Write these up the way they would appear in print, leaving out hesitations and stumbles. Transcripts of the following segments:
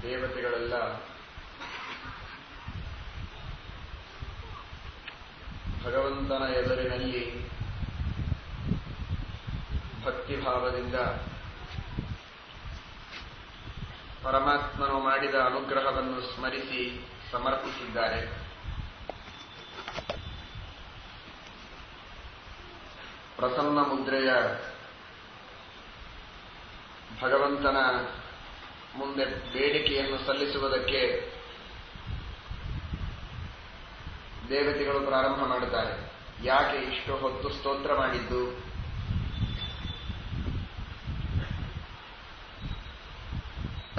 ದೇವತೆಗಳೆಲ್ಲ ಭಗವಂತನ ಎದುರಿನಲ್ಲಿ ಭಕ್ತಿಭಾವದಿಂದ ಪರಮಾತ್ಮನು ಮಾಡಿದ ಅನುಗ್ರಹವನ್ನು ಸ್ಮರಿಸಿ ಸಮರ್ಪಿಸಿದ್ದಾರೆ. ಪ್ರಸನ್ನ ಮುದ್ರೆಯ ಭಗವಂತನ ಮುಂದೆ ಬೇಡಿಕೆಯನ್ನು ಸಲ್ಲಿಸುವುದಕ್ಕೆ ದೇವತೆಗಳು ಪ್ರಾರಂಭ ಮಾಡುತ್ತಾರೆ. ಯಾಕೆ ಇಷ್ಟು ಹೊತ್ತು ಸ್ತೋತ್ರ ಮಾಡಿದ್ದು?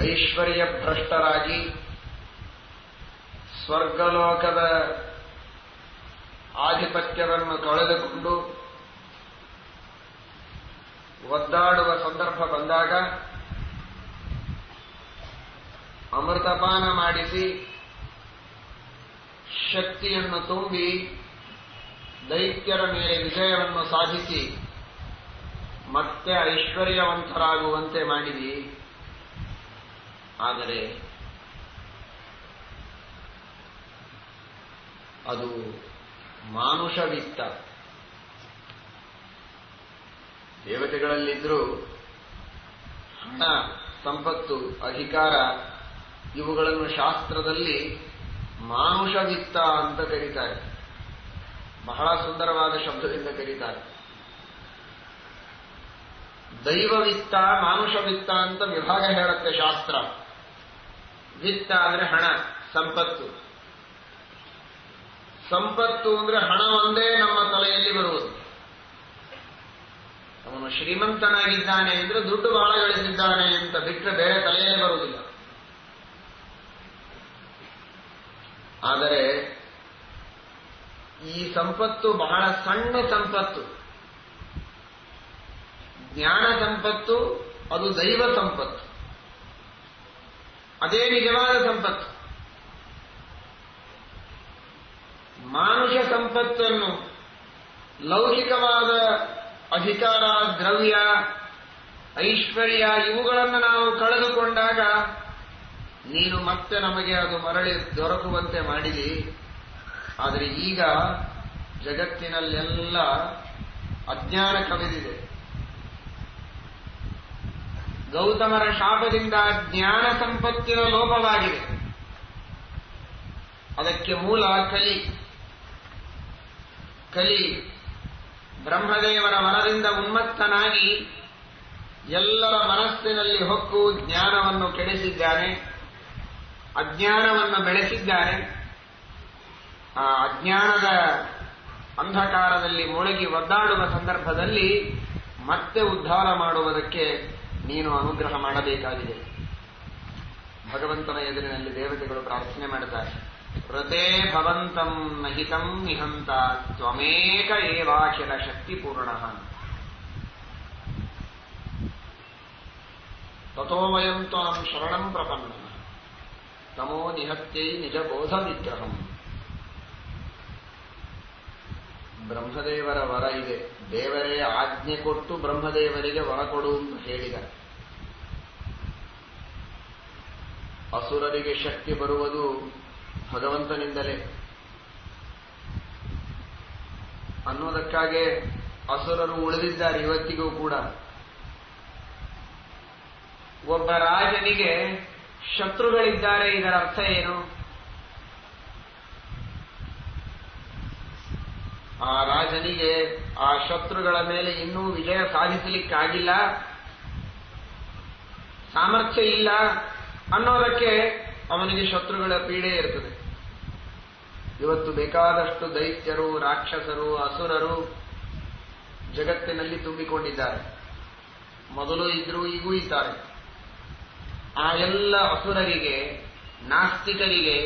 ಐಶ್ವರ್ಯ ಭ್ರಷ್ಟರಾಗಿ ಸ್ವರ್ಗಲೋಕದ ಆಧಿಪತ್ಯವನ್ನು ಕಳೆದುಕೊಂಡು ಒದ್ದಾಡುವ ಸಂದರ್ಭ ಬಂದಾಗ ಅಮೃತಪಾನ ಮಾಡಿಸಿ ಶಕ್ತಿಯನ್ನು ತುಂಬಿ ದೈತ್ಯರ ಮೇಲೆ ವಿಜಯವನ್ನು ಸಾಧಿಸಿ ಮತ್ತೆ ಐಶ್ವರ್ಯವಂತರಾಗುವಂತೆ ಮಾಡಿದಿ. ಆದರೆ ಅದು ಮಾನುಷ ವಿತ್ತ. ದೇವತೆಗಳಲ್ಲಿದ್ದರೂ ಹಣ, ಸಂಪತ್ತು, ಅಧಿಕಾರ ಇವುಗಳನ್ನು ಶಾಸ್ತ್ರದಲ್ಲಿ ಮಾನುಷ ವಿತ್ತ ಅಂತ ಕರೀತಾರೆ. ಬಹಳ ಸುಂದರವಾದ ಶಬ್ದದಿಂದ ಕರೀತಾರೆ. ದೈವವಿತ್ತ, ಮಾನುಷ ವಿತ್ತ ಅಂತ ವಿಭಾಗ ಹೇಳುತ್ತೆ ಶಾಸ್ತ್ರ. ವಿತ್ತ ಅಂದ್ರೆ ಹಣ, ಸಂಪತ್ತು. ಸಂಪತ್ತು ಅಂದ್ರೆ ಹಣ ಒಂದೇ ನಮ್ಮ ತಲೆಯಲ್ಲಿ ಬರುವುದು. ಅವನು ಶ್ರೀಮಂತನಾಗಿದ್ದಾನೆ ಅಂದ್ರೆ ದುಡ್ಡು ಬಹಳ ಗಳಿಸಿದ್ದಾನೆ ಅಂತ ಬಿಟ್ಟರೆ ಬೇರೆ ತಲೆಯಲ್ಲೇ ಬರುವುದಿಲ್ಲ. ಆದರೆ ಈ ಸಂಪತ್ತು ಬಹಳ ಸಣ್ಣ ಸಂಪತ್ತು. ಜ್ಞಾನ ಸಂಪತ್ತು ಅದು ದೈವ ಸಂಪತ್ತು. ಅದೇ ನಿಜವಾದ ಸಂಪತ್ತು. ಮಾನುಷ ಸಂಪತ್ತನ್ನು, ಲೌಕಿಕವಾದ ಅಧಿಕಾರ, ದ್ರವ್ಯ, ಐಶ್ವರ್ಯ ಇವುಗಳನ್ನು ನಾವು ಕಳೆದುಕೊಂಡಾಗ ನೀನು ಮತ್ತೆ ನಮಗೆ ಅದು ಮರಳಿ ದೊರಕುವಂತೆ ಮಾಡಿದಿ. ಆದರೆ ಈಗ ಜಗತ್ತಿನಲ್ಲೆಲ್ಲ ಅಜ್ಞಾನ ಕವಿದಿದೆ. ಗೌತಮರ ಶಾಪದಿಂದ ಜ್ಞಾನ ಸಂಪತ್ತಿನ ಲೋಪವಾಗಿದೆ. ಅದಕ್ಕೆ ಮೂಲ ಕಲಿ. ಕಲಿ ಬ್ರಹ್ಮದೇವರ ವರದಿಂದ ಉನ್ಮತ್ತನಾಗಿ ಎಲ್ಲರ ಮನಸ್ಸಿನಲ್ಲಿ ಹೊಕ್ಕು ಜ್ಞಾನವನ್ನು ಕೆಡಿಸಿದ್ದಾನೆ, ಅಜ್ಞಾನವನ್ನು ಬೆಳೆಸಿದ್ದಾನೆ. ಆ ಅಜ್ಞಾನದ ಅಂಧಕಾರದಲ್ಲಿ ಮುಳುಗಿ ಒದ್ದಾಡುವ ಸಂದರ್ಭದಲ್ಲಿ ಮತ್ತೆ ಉದ್ಧಾರ ಮಾಡುವುದಕ್ಕೆ ನೀನು ಅನುಗ್ರಹ ಮಾಡಬೇಕಾಗಿದೆ. ಭಗವಂತನ ಎದುರಿನಲ್ಲಿ ದೇವತೆಗಳು ಪ್ರಾರ್ಥನೆ ಮಾಡುತ್ತಾರೆ. ಹೃದೇ ಭವಂತಂ ನಹಿತಂ ನಿಹಂತ ತ್ವಮೇಕ ಏವಾಖಿಲ ಶಕ್ತಿಪೂರ್ಣ ತಥೋ ವಯಂ ತ್ವಂ ಶರಣಂ ಪ್ರಪನ್ನ ತಮೋ ನಿಹತ್ಯೈ ನಿಜಬೋಧ ವಿಗ್ರಹಂ. ಬ್ರಹ್ಮದೇವರ ವರ ಇದೆ. ದೇವರೇ ಆಜ್ಞೆ ಕೊಟ್ಟು ಬ್ರಹ್ಮದೇವರಿಗೆ ವರ ಕೊಡು ಅಂತ ಹೇಳಿದ. ಅಸುರರಿಗೆ ಶಕ್ತಿ ಬರುವುದು ಭಗವಂತನಿಂದಲೇ ಅನ್ನೋದಕ್ಕಾಗಿ ಅಸುರರು ಉಳಿದಿದ್ದಾರೆ ಇವತ್ತಿಗೂ ಕೂಡ. ಒಬ್ಬ ರಾಜನಿಗೆ ಶತ್ರುಗಳಿದ್ದಾರೆ, ಇದರ ಅರ್ಥ ಏನು? ಆ ರಾಜನಿಗೆ ಆ ಶತ್ರುಗಳ ಮೇಲೆ ಇನ್ನೂ ವಿಜಯ ಸಾಧಿಸಲಿಕ್ಕಾಗಿಲ್ಲ, ಸಾಮರ್ಥ್ಯ ಇಲ್ಲ ಅನ್ನೋದಕ್ಕೆ ಅವನಿಗೆ ಶತ್ರುಗಳ ಪೀಡೆ ಇರ್ತದೆ. ಇವತ್ತು ಬೇಕಾದಷ್ಟು ದೈತ್ಯರು, ರಾಕ್ಷಸರು, ಅಸುರರು ಜಗತ್ತಿನಲ್ಲಿ ತುಂಬಿಕೊಂಡಿದ್ದಾರೆ. ಮೊದಲು ಇದ್ರೂ ಈಗೂ ಇದ್ದಾರೆ. ಆ ಎಲ್ಲ ಅಸುರರಿಗೆ, ನಾಸ್ತಿಕರಿಗೆ,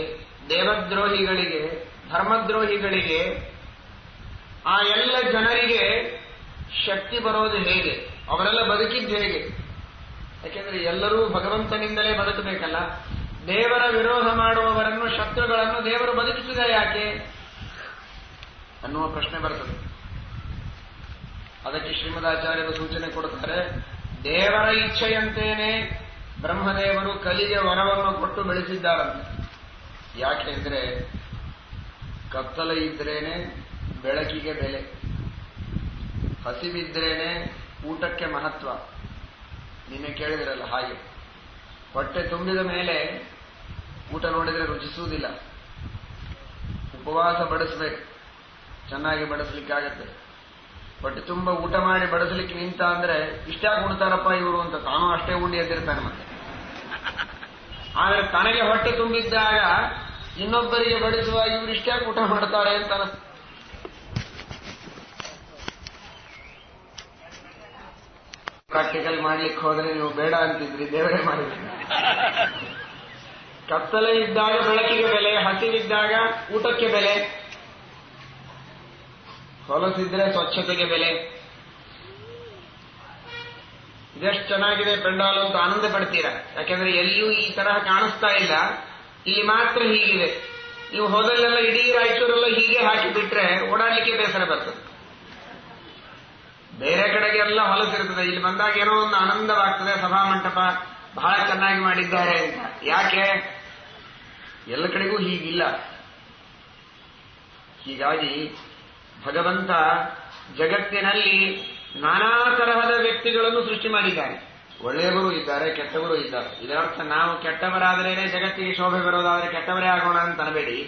ದೇವದ್ರೋಹಿಗಳಿಗೆ, ಧರ್ಮದ್ರೋಹಿಗಳಿಗೆ, ಆ ಎಲ್ಲ ಜನರಿಗೆ ಶಕ್ತಿ ಬರೋದು ಹೇಗೆ? ಅವರೆಲ್ಲ ಬದುಕಿದ್ದು ಹೇಗೆ? ಯಾಕೆಂದ್ರೆ ಎಲ್ಲರೂ ಭಗವಂತನಿಂದಲೇ ಬದುಕಬೇಕಲ್ಲ. ದೇವರ ವಿರೋಧ ಮಾಡುವವರನ್ನು, ಶತ್ರುಗಳನ್ನು ದೇವರು ಬದುಕಿಸಿದ ಯಾಕೆ ಅನ್ನುವ ಪ್ರಶ್ನೆ ಬರ್ತದೆ. ಅದಕ್ಕೆ ಶ್ರೀಮದಾಚಾರ್ಯರು ಸೂಚನೆ ಕೊಡುತ್ತಾರೆ. ದೇವರ ಇಚ್ಛೆಯಂತೇನೆ ಬ್ರಹ್ಮದೇವರು ಕಲಿಗೆ ವರವನ್ನು ಕೊಟ್ಟು ಬೆಳೆಸಿದ್ದಾರಂತೆ. ಯಾಕೆಂದ್ರೆ ಕತ್ತಲೆ ಇದ್ರೇನೆ ಬೆಳಕಿಗೆ ಬೆಲೆ, ಹಸಿವಿದ್ರೇನೆ ಊಟಕ್ಕೆ ಮಹತ್ವ. ನಿನ್ನೆ ಕೇಳಿದ್ರಲ್ಲ ಹಾಗೆ, ಹೊಟ್ಟೆ ತುಂಬಿದ ಮೇಲೆ ಊಟ ನೋಡಿದ್ರೆ ರುಚಿಸುವುದಿಲ್ಲ. ಉಪವಾಸ ಬಡಿಸ್ಬೇಕು, ಚೆನ್ನಾಗಿ ಬಡಿಸ್ಲಿಕ್ಕಾಗತ್ತೆ. ಹೊಟ್ಟೆ ತುಂಬ ಊಟ ಮಾಡಿ ಬಡಿಸ್ಲಿಕ್ಕೆ ನಿಂತ ಅಂದ್ರೆ ಇಷ್ಟ್ಯಾಕೆ ಉಣ್ತಾರಪ್ಪ ಇವರು ಅಂತ ತಾನು ಅಷ್ಟೇ ಉಂಡಿ ಎದ್ದಿರ್ತಾನೆ. ಮತ್ತೆ ಆದ್ರೆ ತನಗೆ ಹೊಟ್ಟೆ ತುಂಬಿದ್ದಾಗ ಇನ್ನೊಬ್ಬರಿಗೆ ಬಡಿಸುವ ಇವರು ಇಷ್ಟ್ಯಾಕೆ ಊಟ ಮಾಡ್ತಾರೆ ಅಂತ ಅನಿಸ್ತು. ಪ್ರಾಕ್ಟಿಕಲ್ ಮಾಡ್ಲಿಕ್ಕೆ ಹೋದ್ರೆ ನೀವು ಬೇಡ ಅಂತಿದ್ರಿ, ದೇವರೇ ಮಾಡಿದ್ರಿ. ಕತ್ತಲೆ ಇದ್ದಾಗ ಬೆಳಕಿಗೆ ಬೆಲೆ, ಹಸಿವಿದ್ದಾಗ ಊಟಕ್ಕೆ ಬೆಲೆ, ಹೊಲಸಿದ್ರೆ ಸ್ವಚ್ಛತೆಗೆ ಬೆಲೆ. ಇದೆಷ್ಟು ಚೆನ್ನಾಗಿದೆ ಪೆಂಡಾಲು ಅಂತ ಆನಂದ ಪಡ್ತೀರಾ. ಯಾಕೆಂದ್ರೆ ಎಲ್ಲಿಯೂ ಈ ತರಹ ಕಾಣಿಸ್ತಾ ಇಲ್ಲ, ಇಲ್ಲಿ ಮಾತ್ರ ಹೀಗಿದೆ. ನೀವು ಹೋದಲ್ಲೆಲ್ಲ ಇಡೀ ರಾಯಚೂರೆಲ್ಲ ಹೀಗೆ ಹಾಕಿಬಿಟ್ರೆ ಓಡಾಡ್ಲಿಕ್ಕೆ ಬೇಸರ ಬರ್ತದೆ. ಬೇರೆ ಕಡೆಗೆಲ್ಲ ಹೊಲಸಿರ್ತದೆ, ಇಲ್ಲಿ ಬಂದಾಗ ಏನೋ ಒಂದು ಆನಂದವಾಗ್ತದೆ. ಸಭಾಮಂಟಪ ಬಹಳ ಚೆನ್ನಾಗಿ ಮಾಡಿದ್ದಾರೆ ಅಂತ. ಯಾಕೆ? ಎಲ್ಲ ಕಡೆಗೂ ಹೀಗಿಲ್ಲ. ಹೀಗಾಗಿ ಭಗವಂತ ಜಗತ್ತಿನಲ್ಲಿ ನಾನಾ ತರಹದ ವ್ಯಕ್ತಿಗಳನ್ನು ಸೃಷ್ಟಿ ಮಾಡಿದ್ದಾನೆ. ಒಳ್ಳೆಯವರು ಇದ್ದಾರೆ, ಕೆಟ್ಟವರು ಇದ್ದಾರೆ. ಇದರರ್ಥ ನಾವು ಕೆಟ್ಟವರಾದರೇನೆ ಜಗತ್ತಿಗೆ ಶೋಭೆ ಬರೋದಾದ್ರೆ ಕೆಟ್ಟವರೇ ಆಗೋಣ ಅಂತ ಅನಬೇಡಿ.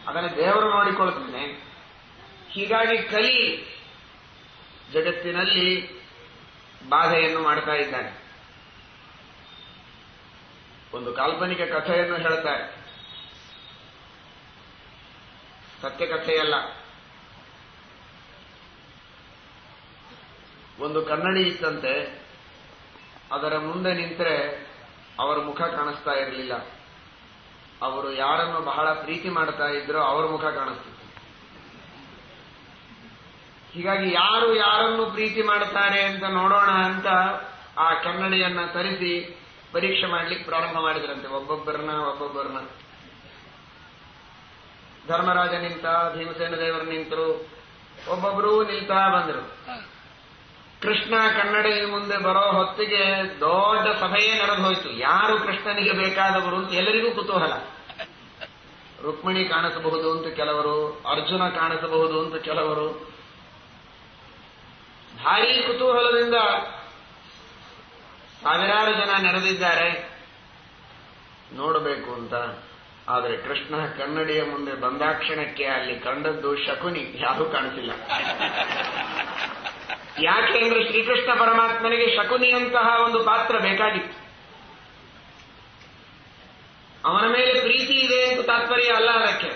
ಅದನ್ನು ದೇವರು ನೋಡಿಕೊಳ್ತಾನೆ. ಹೀಗಾಗಿ ಕಲಿ ಜಗತ್ತಿನಲ್ಲಿ ಬಾಧೆಯನ್ನು ಮಾಡ್ತಾ ಇದ್ದಾನೆ. ಒಂದು ಕಾಲ್ಪನಿಕ ಕಥೆಯನ್ನು ಹೇಳ್ತಾರೆ, ಸತ್ಯ ಕಥೆಯಲ್ಲ. ಒಂದು ಕನ್ನಡಿ ಇತ್ತಂತೆ, ಅದರ ಮುಂದೆ ನಿಂತರೆ ಅವರ ಮುಖ ಕಾಣಿಸ್ತಾ ಇರಲಿಲ್ಲ. ಅವರು ಯಾರನ್ನು ಬಹಳ ಪ್ರೀತಿ ಮಾಡ್ತಾ ಇದ್ರೋ ಅವರ ಮುಖ ಕಾಣಿಸ್ತಿತ್ತು. ಹೀಗಾಗಿ ಯಾರು ಯಾರನ್ನು ಪ್ರೀತಿ ಮಾಡ್ತಾರೆ ಅಂತ ನೋಡೋಣ ಅಂತ ಆ ಕನ್ನಡಿಯನ್ನ ತರಿಸಿ ಪರೀಕ್ಷೆ ಮಾಡ್ಲಿಕ್ಕೆ ಪ್ರಾರಂಭ ಮಾಡಿದ್ರಂತೆ. ಒಬ್ಬೊಬ್ಬರನ್ನ ಧರ್ಮರಾಜ ನಿಂತ, ಭೀಮಸೇನ ದೇವರು ನಿಂತರು, ಒಬ್ಬೊಬ್ಬರೂ ನಿಲ್ತಾ ಬಂದರು. ಕೃಷ್ಣ ಕನ್ನಡಿ ಮುಂದೆ ಬರೋ ಹೊತ್ತಿಗೆ ದೊಡ್ಡ ಸಭೆಯೇ ನಡೆದು ಹೋಯಿತು. ಯಾರು ಕೃಷ್ಣನಿಗೆ ಬೇಕಾದವರು ಅಂತ ಎಲ್ಲರಿಗೂ ಕುತೂಹಲ. ರುಕ್ಮಿಣಿ ಕಾಣಿಸಬಹುದು ಅಂತ ಕೆಲವರು, ಅರ್ಜುನ ಕಾಣಿಸಬಹುದು ಅಂತ ಕೆಲವರು, ಭಾರೀ ಕುತೂಹಲದಿಂದ ಸಾವಿರಾರು ಜನ ನೆರೆದಿದ್ದಾರೆ ನೋಡಬೇಕು ಅಂತ. ಆದರೆ ಕೃಷ್ಣ ಕನ್ನಡಿಯ ಮುಂದೆ ಬಂದಾಕ್ಷಣಕ್ಕೆ ಅಲ್ಲಿ ಕಂಡದ್ದು ಶಕುನಿ, ಯಾರೂ ಕಾಣಿಸಿಲ್ಲ. ಯಾಕೆ ಅಂದ್ರೆ ಶ್ರೀಕೃಷ್ಣ ಪರಮಾತ್ಮನಿಗೆ ಶಕುನಿಯಂತಹ ಒಂದು ಪಾತ್ರ ಬೇಕಾಗಿತ್ತು. ಅವನ ಮೇಲೆ ಪ್ರೀತಿ ಇದೆ ಅಂತ ತಾತ್ಪರ್ಯ ಅಲ್ಲ ಅದಕ್ಕೆ.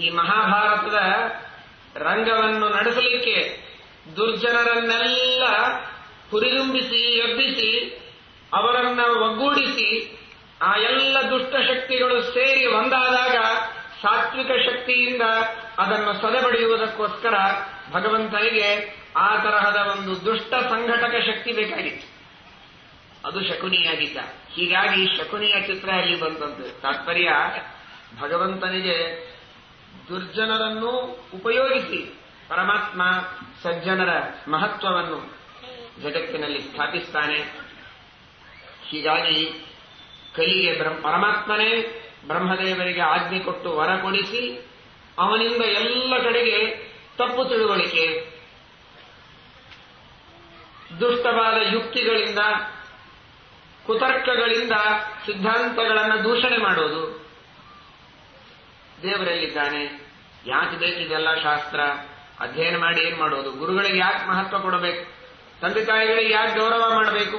ಈ ಮಹಾಭಾರತದ ರಂಗವನ್ನು ನಡೆಸಲಿಕ್ಕೆ ದುರ್ಜನರನ್ನೆಲ್ಲ ಹುರಿದುಂಬಿಸಿ ಎಬ್ಬಿಸಿ ಅವರನ್ನ ಒಗ್ಗೂಡಿಸಿ ಆ ಎಲ್ಲ ದುಷ್ಟ ಶಕ್ತಿಗಳು ಸೇರಿ ಒಂದಾದಾಗ ಸಾತ್ವಿಕ ಶಕ್ತಿಯಿಂದ ಅದನ್ನು ಸದೆಬಡಿಯುವುದಕ್ಕೋಸ್ಕರ ಭಗವಂತನಿಗೆ ಆ ತರಹದ ಒಂದು ದುಷ್ಟ ಸಂಘಟಕ ಶಕ್ತಿ ಬೇಕಾಗಿತ್ತು. ಅದು ಶಕುನಿಯಾಗಿದ್ದ. ಹೀಗಾಗಿ ಶಕುನಿಯ ಚಿತ್ರ ಅಲ್ಲಿ ಬಂತಂತೆ. ತಾತ್ಪರ್ಯ, ಭಗವಂತನಿಗೆ ದುರ್ಜನರನ್ನು ಉಪಯೋಗಿಸಿ ಪರಮಾತ್ಮ ಸಜ್ಜನರ ಮಹತ್ವವನ್ನು ಜಗತ್ತಿನಲ್ಲಿ ಸ್ಥಾಪಿಸ್ತಾನೆ. ಹೀಗಾಗಿ ಕಲಿಗೆ ಪರಮಾತ್ಮನೇ ಬ್ರಹ್ಮದೇವರಿಗೆ ಆಜ್ಞೆ ಕೊಟ್ಟು ವರ ಕೊಡಿಸಿ ಅವನಿಂದ ಎಲ್ಲ ಕಡೆಗೆ ತಪ್ಪು ತಿಳುವಳಿಕೆ, ದುಷ್ಟವಾದ ಯುಕ್ತಿಗಳಿಂದ, ಕುತರ್ಕಗಳಿಂದ ಸಿದ್ಧಾಂತಗಳನ್ನು ದೂಷಣೆ ಮಾಡೋದು. ದೇವರಲ್ಲಿದ್ದಾನೆ, ಯಾಕೆ ಬೇಕಿದೆಲ್ಲ ಶಾಸ್ತ್ರ ಅಧ್ಯಯನ ಮಾಡಿ ಏನ್ ಮಾಡೋದು? ಗುರುಗಳಿಗೆ ಯಾಕೆ ಮಹತ್ವ ಕೊಡಬೇಕು? ತಂದೆ ತಾಯಿಗಳಿಗೆ ಯಾಕೆ ಗೌರವ ಮಾಡಬೇಕು?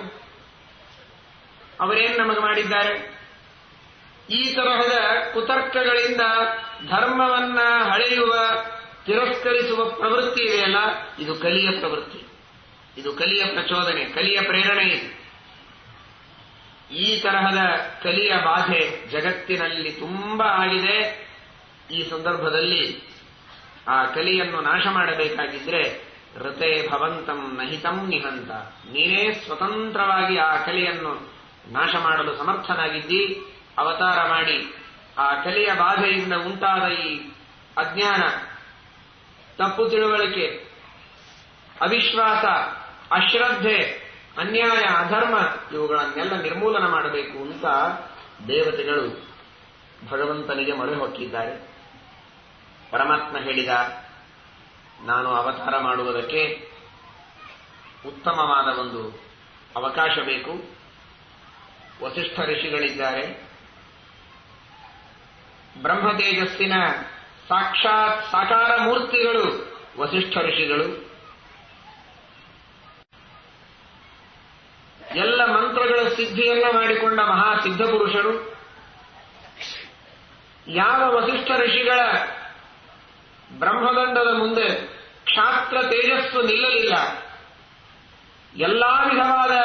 ಅವರೇನು ನಮಗೆ ಮಾಡಿದ್ದಾರೆ? ಈ ತರಹದ ಕುತರ್ಕಗಳಿಂದ ಧರ್ಮವನ್ನ ಹಳೆಯುವ, ತಿರಸ್ಕರಿಸುವ ಪ್ರವೃತ್ತಿ ಇದೆಯಲ್ಲ, ಇದು ಕಲಿಯ ಪ್ರವೃತ್ತಿ, ಇದು ಕಲಿಯ ಪ್ರಚೋದನೆ, ಕಲಿಯ ಪ್ರೇರಣೆ. ಈ ತರಹದ ಕಲಿಯ ಬಾಧೆ ಜಗತ್ತಿನಲ್ಲಿ ತುಂಬಾ ಆಗಿದೆ. ಈ ಸಂದರ್ಭದಲ್ಲಿ ಆ ಕಲಿಯನ್ನು ನಾಶ ಮಾಡಬೇಕಾಗಿದ್ರೆ ಋತೆ ಭವಂತಂ ನಹಿತಂ ನಿಹಂತ, ನೀನೇ ಸ್ವತಂತ್ರವಾಗಿ ಆ ಕಲಿಯನ್ನು ನಾಶ ಮಾಡಲು ಸಮರ್ಥನಾಗಿದ್ದಿ. ಅವತಾರ ಮಾಡಿ ಆ ಕಲಿಯ ಬಾಧೆಯಿಂದ ಉಂಟಾದ ಈ ಅಜ್ಞಾನ, ತಪ್ಪು ತಿಳುವಳಿಕೆ, ಅವಿಶ್ವಾಸ, ಅಶ್ರದ್ಧೆ, ಅನ್ಯಾಯ, ಅಧರ್ಮ ಇವುಗಳನ್ನೆಲ್ಲ ನಿರ್ಮೂಲನ ಮಾಡಬೇಕು ಅಂತ ದೇವತೆಗಳು ಭಗವಂತನಿಗೆ ಮೊರೆ ಹೊಕ್ಕಿದ್ದಾರೆ. ಪರಮಾತ್ಮ ಹೇಳಿದ, ನಾನು ಅವತಾರ ಮಾಡುವುದಕ್ಕೆ ಉತ್ತಮವಾದ ಒಂದು ಅವಕಾಶ ಬೇಕು. ವಸಿಷ್ಠ ಋಷಿಗಳಿದ್ದಾರೆ, ಬ್ರಹ್ಮ ತೇಜಸ್ಸಿನ ಸಾಕ್ಷಾತ್ ಸಾಕಾರ ಮೂರ್ತಿಗಳು ವಸಿಷ್ಠ ಋಷಿಗಳು. ಎಲ್ಲ ಮಂತ್ರಗಳ ಸಿದ್ಧಿಯನ್ನ ಮಾಡಿಕೊಂಡ ಮಹಾಸಿದ್ಧ ಪುರುಷರು. ಯಾವ ವಸಿಷ್ಠ ಋಷಿಗಳ ಬ್ರಹ್ಮದಂಡದ ಮುಂದೆ ಕ್ಷಾತ್ರ ತೇಜಸ್ಸು ನಿಲ್ಲಲಿಲ್ಲ, ಎಲ್ಲಾ ವಿಧವಾದ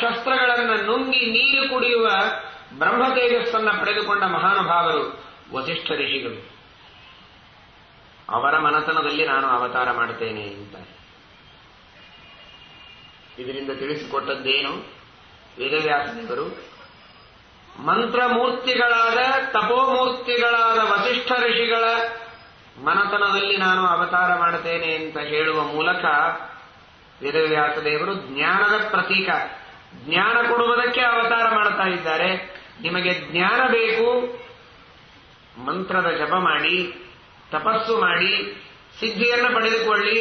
ಶಸ್ತ್ರಗಳನ್ನ ನುಂಗಿ ನೀರು ಕುಡಿಯುವ ಬ್ರಹ್ಮ ತೇಜಸ್ಸನ್ನ ಪಡೆದುಕೊಂಡ ಮಹಾನುಭಾವರು ವಸಿಷ್ಠ ಋಷಿಗಳು. ಅವರ ಮನತನದಲ್ಲಿ ನಾನು ಅವತಾರ ಮಾಡುತ್ತೇನೆ ಅಂತ ಇದರಿಂದ ತಿಳಿಸಿಕೊಟ್ಟದ್ದೇನು? ವೇದವ್ಯಾಸದೇವರು ಮಂತ್ರಮೂರ್ತಿಗಳಾದ ತಪೋಮೂರ್ತಿಗಳಾದ ವಸಿಷ್ಠ ಋಷಿಗಳ ಮನತನದಲ್ಲಿ ನಾನು ಅವತಾರ ಮಾಡುತ್ತೇನೆ ಅಂತ ಹೇಳುವ ಮೂಲಕ ವೇದವ್ಯಾಸದೇವರು ಜ್ಞಾನದ ಪ್ರತೀಕ, ಜ್ಞಾನ ಕೊಡುವುದಕ್ಕೆ ಅವತಾರ ಮಾಡುತ್ತಾ ಇದ್ದಾರೆ. ನಿಮಗೆ ಜ್ಞಾನ ಬೇಕು, ಮಂತ್ರದ ಜಪ ಮಾಡಿ, ತಪಸ್ಸು ಮಾಡಿ, ಸಿದ್ಧಿಯನ್ನು ಪಡೆದುಕೊಳ್ಳಿ,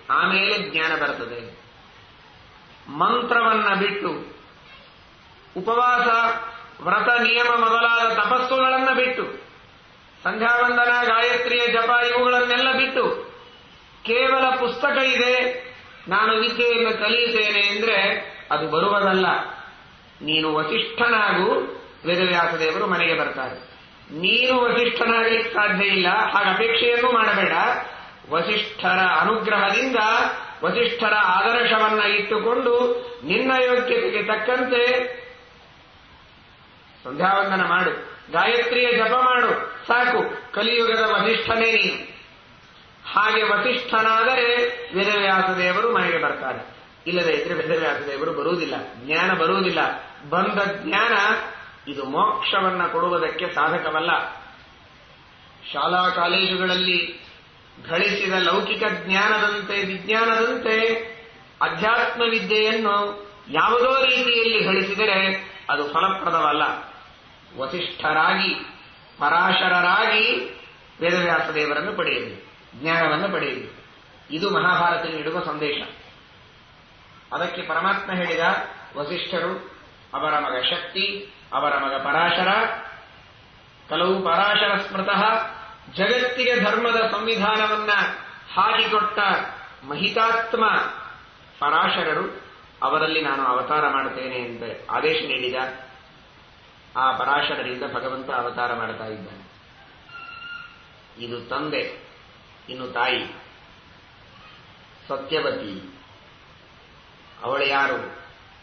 ಆಮೇಲೆ ಜ್ಞಾನ ಬರುತ್ತದೆ. ಮಂತ್ರವನ್ನ ಬಿಟ್ಟು, ಉಪವಾಸ, ವ್ರತ, ನಿಯಮ ಮೊದಲಾದ ತಪಸ್ಸುಗಳನ್ನು ಬಿಟ್ಟು, ಸಂಧ್ಯಾವಂದನ, ಗಾಯತ್ರಿಯ ಜಪ ಇವುಗಳನ್ನೆಲ್ಲ ಬಿಟ್ಟು ಕೇವಲ ಪುಸ್ತಕ ಇದೆ, ನಾನು ವಿದ್ಯೆಯನ್ನು ಕಲಿಯುತ್ತೇನೆ ಅಂದ್ರೆ ಅದು ಬರುವುದಲ್ಲ. ನೀನು ವಸಿಷ್ಠನಾಗು, ವೇದವ್ಯಾಸದೇವರು ಮನೆಗೆ ಬರ್ತಾರೆ. ನೀನು ವಸಿಷ್ಠನಾಗಲಿಕ್ಕೆ ಸಾಧ್ಯ ಇಲ್ಲ, ಹಾಗೆ ಅಪೇಕ್ಷೆಯನ್ನೂ ಮಾಡಬೇಡ. ವಸಿಷ್ಠರ ಅನುಗ್ರಹದಿಂದ, ವಸಿಷ್ಠರ ಆದರ್ಶವನ್ನ ಇಟ್ಟುಕೊಂಡು ನಿನ್ನ ಯೋಗ್ಯತೆಗೆ ತಕ್ಕಂತೆ ಸಂಧ್ಯಾವಂದನ ಮಾಡು, ಗಾಯತ್ರಿಯ ಜಪ ಮಾಡು, ಸಾಕು. ಕಲಿಯುಗದ ವಸಿಷ್ಠನೇ ನೀನು. ಹಾಗೆ ವಸಿಷ್ಠನಾದರೆ ವೇದವ್ಯಾಸದೇವರು ಮನೆಗೆ ಬರ್ತಾರೆ. ಇಲ್ಲದೆ ಇದ್ರೆ ವೇದವ್ಯಾಸದೇವರು ಬರುವುದಿಲ್ಲ, ಜ್ಞಾನ ಬರುವುದಿಲ್ಲ. ಬಂದ ಜ್ಞಾನ ಇದು ಮೋಕ್ಷವನ್ನ ಕೊಡುವುದಕ್ಕೆ ಸಾಧಕವಲ್ಲ. ಶಾಲಾ ಕಾಲೇಜುಗಳಲ್ಲಿ ಗಳಿಸಿದ ಲೌಕಿಕ ಜ್ಞಾನದಂತೆ, ವಿಜ್ಞಾನದಂತೆ ಅಧ್ಯಾತ್ಮ ವಿದ್ಯೆಯನ್ನು ಯಾವುದೋ ರೀತಿಯಲ್ಲಿ ಗಳಿಸಿದರೆ ಅದು ಫಲಪ್ರದವಲ್ಲ. ವಸಿಷ್ಠರಾಗಿ, ಪರಾಶರರಾಗಿ ವೇದವ್ಯಾಸದೇವರನ್ನು ಪಡೆಯಿರಿ, ಜ್ಞಾನವನ್ನು ಪಡೆಯಿರಿ. ಇದು ಮಹಾಭಾರತ ನೀಡುವ ಸಂದೇಶ. ಅದಕ್ಕೆ ಪರಮಾತ್ಮ ಹೇಳಿದ, ವಸಿಷ್ಠರು, ಅವರ ಮಗ ಶಕ್ತಿ, ಅವರ ಮಗ ಪರಾಶರ, ಕೆಲವು ಪರಾಶರ ಸ್ಮೃತಃ, ಜಗತ್ತಿಗೆ ಧರ್ಮದ ಸಂವಿಧಾನವನ್ನ ಹಾಕಿಕೊಟ್ಟ ಮಹಿತಾತ್ಮ ಪರಾಶರರು, ಅವರಲ್ಲಿ ನಾನು ಅವತಾರ ಮಾಡುತ್ತೇನೆ ಅಂತ ಆದೇಶ ನೀಡಿದ. ಆ ಪರಾಶರರಿಂದ ಭಗವಂತ ಅವತಾರ ಮಾಡ್ತಾ ಇದ್ದಾನೆ. ಇದು ತಂದೆ, ಇನ್ನು ತಾಯಿ ಸತ್ಯವತಿ. ಅವಳು ಯಾರು?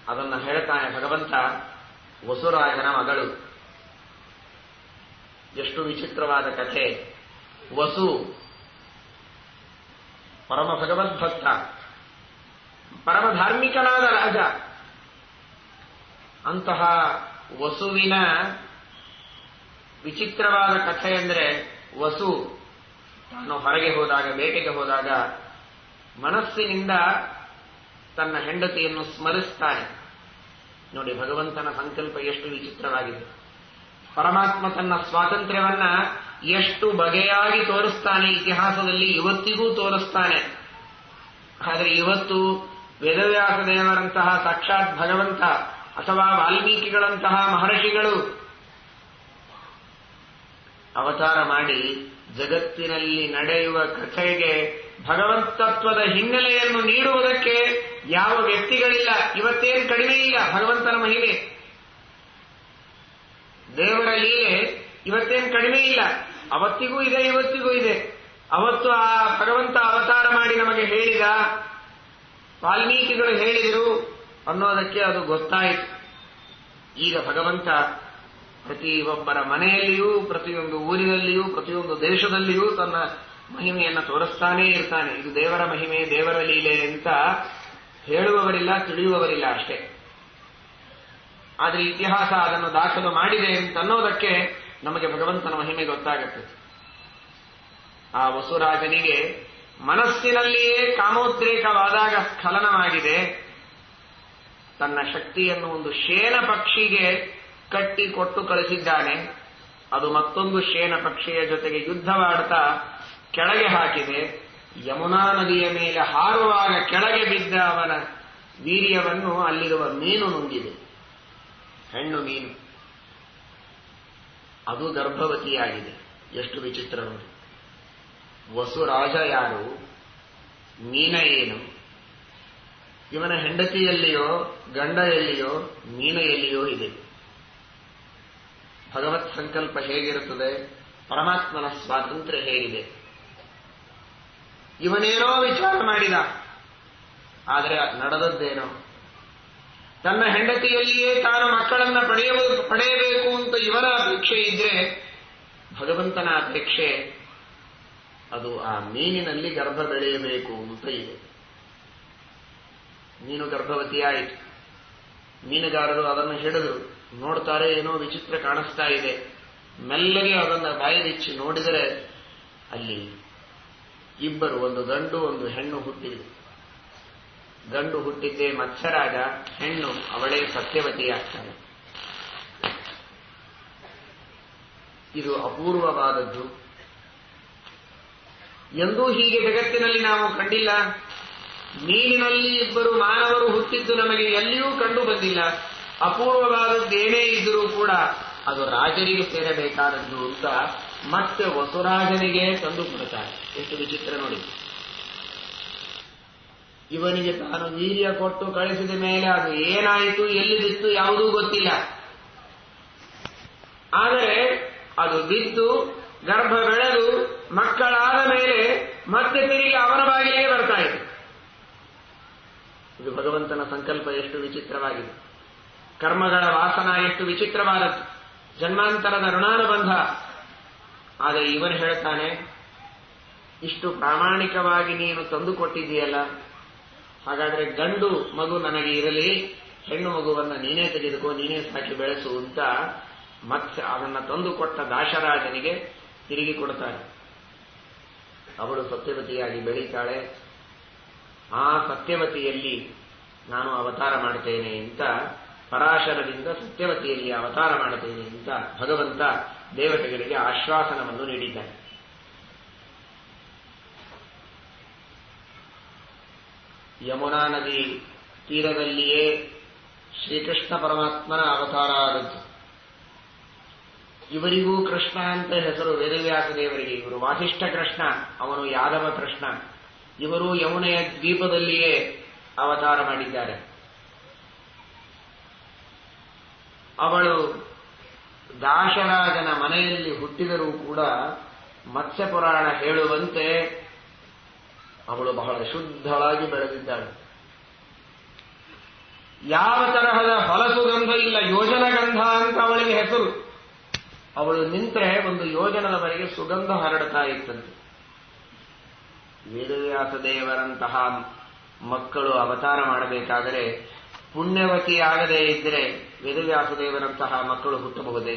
ಅದನ್ನು ಹೇಳ್ತಾನೆ ಭಗವಂತ. ವಸುರಾಜನ ಮಗಳು. ಎಷ್ಟು ವಿಚಿತ್ರವಾದ ಕಥೆ. ವಸು ಪರಮ ಭಗವದ್ಭಕ್ತ, ಪರಮ ಧಾರ್ಮಿಕನಾದ ರಾಜ. ಅಂತಹ ವಸುವಿನ ವಿಚಿತ್ರವಾದ ಕಥೆ ಅಂದರೆ, ವಸು ತಾನು ಹೊರಗೆ ಹೋದಾಗ, ಬೇಟೆಗೆ ಹೋದಾಗ ಮನಸ್ಸಿನಿಂದ ತನ್ನ ಹೆಂಡತಿಯನ್ನು ಸ್ಮರಿಸ್ತಾನೆ. ನೋಡಿ, ಭಗವಂತನ ಸಂಕಲ್ಪ ಎಷ್ಟು ವಿಚಿತ್ರವಾಗಿದೆ. ಪರಮಾತ್ಮ ತನ್ನ ಸ್ವಾತಂತ್ರ್ಯವನ್ನ ಎಷ್ಟು ಬಗೆಯಾಗಿ ತೋರಿಸ್ತಾನೆ ಇತಿಹಾಸದಲ್ಲಿ, ಇವತ್ತಿಗೂ ತೋರಿಸ್ತಾನೆ. ಆದರೆ ಇವತ್ತು ವೇದವ್ಯಾಸದೇವರಂತಹ ಸಾಕ್ಷಾತ್ ಭಗವಂತ ಅಥವಾ ವಾಲ್ಮೀಕಿಗಳಂತಹ ಮಹರ್ಷಿಗಳು ಅವತಾರ ಮಾಡಿ ಜಗತ್ತಿನಲ್ಲಿ ನಡೆಯುವ ಕಥೆಗೆ ಭಗವಂತತ್ವದ ಹಿನ್ನೆಲೆಯನ್ನು ನೀಡುವುದಕ್ಕೆ ಯಾವ ವ್ಯಕ್ತಿಗಳಿಲ್ಲ. ಇವತ್ತೇನು ಕಡಿಮೆ ಇಲ್ಲ ಭಗವಂತನ ಮಹಿಮೆ, ದೇವರ ಲೀಲೆ ಇವತ್ತೇನು ಕಡಿಮೆ ಇಲ್ಲ. ಅವತ್ತಿಗೂ ಇದೆ, ಇವತ್ತಿಗೂ ಇದೆ. ಅವತ್ತು ಆ ಭಗವಂತ ಅವತಾರ ಮಾಡಿ ನಮಗೆ ಹೇಳಿದ, ವಾಲ್ಮೀಕಿಗಳು ಹೇಳಿದರು ಅನ್ನೋದಕ್ಕೆ ಅದು ಗೊತ್ತಾಯಿತು. ಈಗ ಭಗವಂತ ಪ್ರತಿಯೊಬ್ಬರ ಮನೆಯಲ್ಲಿಯೂ, ಪ್ರತಿಯೊಂದು ಊರಿನಲ್ಲಿಯೂ, ಪ್ರತಿಯೊಂದು ದೇಶದಲ್ಲಿಯೂ ತನ್ನ ಮಹಿಮೆಯನ್ನು ತೋರಿಸ್ತಾನೇ ಇರ್ತಾನೆ. ಇದು ದೇವರ ಮಹಿಮೆ, ದೇವರ ಲೀಲೆ ಅಂತ ಹೇಳುವವರಿಲ್ಲ, ತಿಳಿಯುವವರಿಲ್ಲ ಅಷ್ಟೇ. ಆದರೆ ಇತಿಹಾಸ ಅದನ್ನು ದಾಖಲು ಮಾಡಿದೆ ಅಂತ ಅನ್ನೋದಕ್ಕೆ ನಮಗೆ ಭಗವಂತನ ಮಹಿಮೆ ಗೊತ್ತಾಗುತ್ತೆ. ಆ ವಸುರಾಜನಿಗೆ ಮನಸ್ಸಿನಲ್ಲಿಯೇ ಕಾಮೋದ್ರೇಕವಾದಾಗ ಸ್ಖಲನವಾಗಿದೆ. ತನ್ನ ಶಕ್ತಿಯನ್ನು ಒಂದು ಶೇನ ಪಕ್ಷಿಗೆ ಕಟ್ಟಿ ಕೊಟ್ಟು ಕಳಿಸಿದ್ದಾನೆ. ಅದು ಮತ್ತೊಂದು ಶೇನ ಪಕ್ಷಿಯ ಜೊತೆಗೆ ಯುದ್ಧವಾಡ್ತಾ ಕೆಳಗೆ ಹಾಕಿದೆ. ಯಮುನಾ ನದಿಯ ಮೇಲೆ ಹಾರುವಾಗ ಕೆಳಗೆ ಬಿದ್ದ ಅವನ ವೀರ್ಯವನ್ನು ಅಲ್ಲಿರುವ ಮೀನು ನುಂಗಿದೆ, ಹೆಣ್ಣು ಮೀನು. ಅದು ಗರ್ಭವತಿಯಾಗಿದೆ. ಎಷ್ಟು ವಿಚಿತ್ರ ನೋಡಿ. ವಸುರಾಜ ಯಾರು, ಮೀನ ಏನು? ಇವನ ಹೆಂಡತಿಯಲ್ಲಿಯೋ ಗಂಡ ಎಲ್ಲಿಯೋ ಮೀನ ಎಲ್ಲಿಯೋ ಇದೆ. ಭಗವತ್ ಸಂಕಲ್ಪ ಹೇಗಿರುತ್ತದೆ, ಪರಮಾತ್ಮನ ಸ್ವಾತಂತ್ರ್ಯ ಹೇಗಿದೆ. ಇವನೇನೋ ವಿಚಾರ ಮಾಡಿದ, ಆದರೆ ನಡೆದದ್ದೇನೋ. ತನ್ನ ಹೆಂಡತಿಯಲ್ಲಿಯೇ ತಾನು ಮಕ್ಕಳನ್ನ ಪಡೆಯಬೇಕು ಅಂತ ಇವನ ಅಪೇಕ್ಷೆ ಇದ್ರೆ, ಭಗವಂತನ ಅಪೇಕ್ಷೆ ಅದು ಆ ಮೀನಿನಲ್ಲಿ ಗರ್ಭ ಬೆಳೆಯಬೇಕು ಅಂತ ಇದೆ. ಮೀನು ಗರ್ಭವತಿಯಾಯಿತು. ಮೀನುಗಾರರು ಅದನ್ನು ಹಿಡಿದ್ರು. ನೋಡ್ತಾರೆ, ಏನೋ ವಿಚಿತ್ರ ಕಾಣಿಸ್ತಾ ಇದೆ. ಮೆಲ್ಲಗೆ ಅದನ್ನು ಬಾಯಿ ಬಿಚ್ಚಿ ನೋಡಿದರೆ ಅಲ್ಲಿ ಇಬ್ಬರು, ಒಂದು ಗಂಡು ಒಂದು ಹೆಣ್ಣು ಹುಟ್ಟಿದೆ. ಗಂಡು ಹುಟ್ಟಿದ್ದೇ ಮತ್ಸ್ಯರಾಜ, ಹೆಣ್ಣು ಅವಳೇ ಸತ್ಯವತಿಯಾಗ್ತಾಳೆ. ಇದು ಅಪೂರ್ವವಾದದ್ದು. ಎಂದೂ ಹೀಗೆ ಜಗತ್ತಿನಲ್ಲಿ ನಾವು ಕಂಡಿಲ್ಲ. ಮೀನಿನಲ್ಲಿ ಇಬ್ಬರು ಮಾನವರು ಹುಟ್ಟಿದ್ದು ನಮಗೆ ಎಲ್ಲಿಯೂ ಕಂಡು ಬಂದಿಲ್ಲ. ಅಪೂರ್ವವಾದದ್ದೇನೇ ಇದ್ದರೂ ಕೂಡ ಅದು ರಾಜರಿಗೆ ಸೇರಬೇಕಾದದ್ದು ಅಂತ ಮತ್ತೆ ವಸುರಾಜನಿಗೆ ತಂದು ಕೊಡುತ್ತಾರೆ. ಎಷ್ಟು ವಿಚಿತ್ರ ನೋಡಿ. ಇವನಿಗೆ ತಾನು ವೀರ್ಯ ಕೊಟ್ಟು ಕಳಿಸಿದ ಮೇಲೆ ಅದು ಏನಾಯಿತು, ಎಲ್ಲಿ ಬಿತ್ತು ಯಾವುದೂ ಗೊತ್ತಿಲ್ಲ. ಆದರೆ ಅದು ಬಿದ್ದು ಗರ್ಭ ಬೆಳೆದು ಮಕ್ಕಳಾದ ಮೇಲೆ ಮತ್ತೆ ತಿರುಗಿ ಅವನ ಬಾಗಿಲಿಗೆ ಬರ್ತಾ ಇದೆ. ಇದು ಭಗವಂತನ ಸಂಕಲ್ಪ ಎಷ್ಟು ವಿಚಿತ್ರವಾಗಿದೆ. ಕರ್ಮಗಳ ವಾಸನ ಎಷ್ಟು ವಿಚಿತ್ರವಾದದ್ದು, ಜನ್ಮಾಂತರದ ಋಣಾನುಬಂಧ. ಆದರೆ ಇವನು ಹೇಳ್ತಾನೆ, ಇಷ್ಟು ಪ್ರಾಮಾಣಿಕವಾಗಿ ನೀನು ತಂದುಕೊಟ್ಟಿದ್ದೀಯಲ್ಲ, ಹಾಗಾದ್ರೆ ಗಂಡು ಮಗು ನನಗೆ ಇರಲಿ, ಹೆಣ್ಣು ಮಗುವನ್ನು ನೀನೇ ತೆಗೆದುಕೋ, ನೀನೇ ಸಾಕಿ ಬೆಳೆಸು ಅಂತ ಮತ್ತೆ ಅದನ್ನು ತಂದುಕೊಟ್ಟ ದಾಶರಾಜನಿಗೆ ತಿರುಗಿ ಕೊಡುತ್ತಾರೆ. ಅವಳು ಸತ್ಯವತಿಯಾಗಿ ಬೆಳೀತಾಳೆ. ಆ ಸತ್ಯವತಿಯಲ್ಲಿ ನಾನು ಅವತಾರ ಮಾಡುತ್ತೇನೆ ಅಂತ, ಪರಾಶರದಿಂದ ಸತ್ಯವತಿಯಲ್ಲಿ ಅವತಾರ ಮಾಡುತ್ತೇನೆ ಅಂತ ಭಗವಂತ ದೇವತೆಗಳಿಗೆ ಆಶ್ವಾಸನವನ್ನು ನೀಡಿದ್ದಾನೆ. ಯಮುನಾ ನದಿ ತೀರದಲ್ಲಿಯೇ ಶ್ರೀಕೃಷ್ಣ ಪರಮಾತ್ಮನ ಅವತಾರ ಆದದ್ದು. ಇವರಿಗೂ ಕೃಷ್ಣ ಅಂತ ಹೆಸರು, ವೇದವ್ಯಾಸ ದೇವರಿಗೆ. ಇವರು ವಾಸಿಷ್ಠ ಕೃಷ್ಣ, ಅವನು ಯಾದವ ಕೃಷ್ಣ. ಇವರು ಯಮುನೆಯ ದ್ವೀಪದಲ್ಲಿಯೇ ಅವತಾರ ಮಾಡಿದ್ದಾರೆ. ಅವಳು ದಾಶರಾಜನ ಮನೆಯಲ್ಲಿ ಹುಟ್ಟಿದರೂ ಕೂಡ ಮತ್ಸ್ಯ ಪುರಾಣ ಹೇಳುವಂತೆ ಅವಳು ಬಹಳ ಶುದ್ಧಳಾಗಿ ಬೆಳೆದಿದ್ದಾಳೆ. ಯಾವ ತರಹದ ಹೊಲಸುಗಂಧ ಇಲ್ಲ, ಯೋಜನಗಂಧ ಅಂತ ಅವಳಿಗೆ ಹೆಸರು. ಅವಳು ನಿಂತರೆ ಒಂದು ಯೋಜನದವರೆಗೆ ಸುಗಂಧ ಹರಡುತ್ತಾ ಇತ್ತಂತೆ. ವೇದವ್ಯಾಸ ದೇವರಂತಹ ಮಕ್ಕಳು ಅವತಾರ ಮಾಡಬೇಕಾದರೆ ಪುಣ್ಯವತಿಯಾಗದೇ ಇದ್ದರೆ ವೇದವ್ಯಾಸ ದೇವರಂತಹ ಮಕ್ಕಳು ಹುಟ್ಟಬಹುದೇ?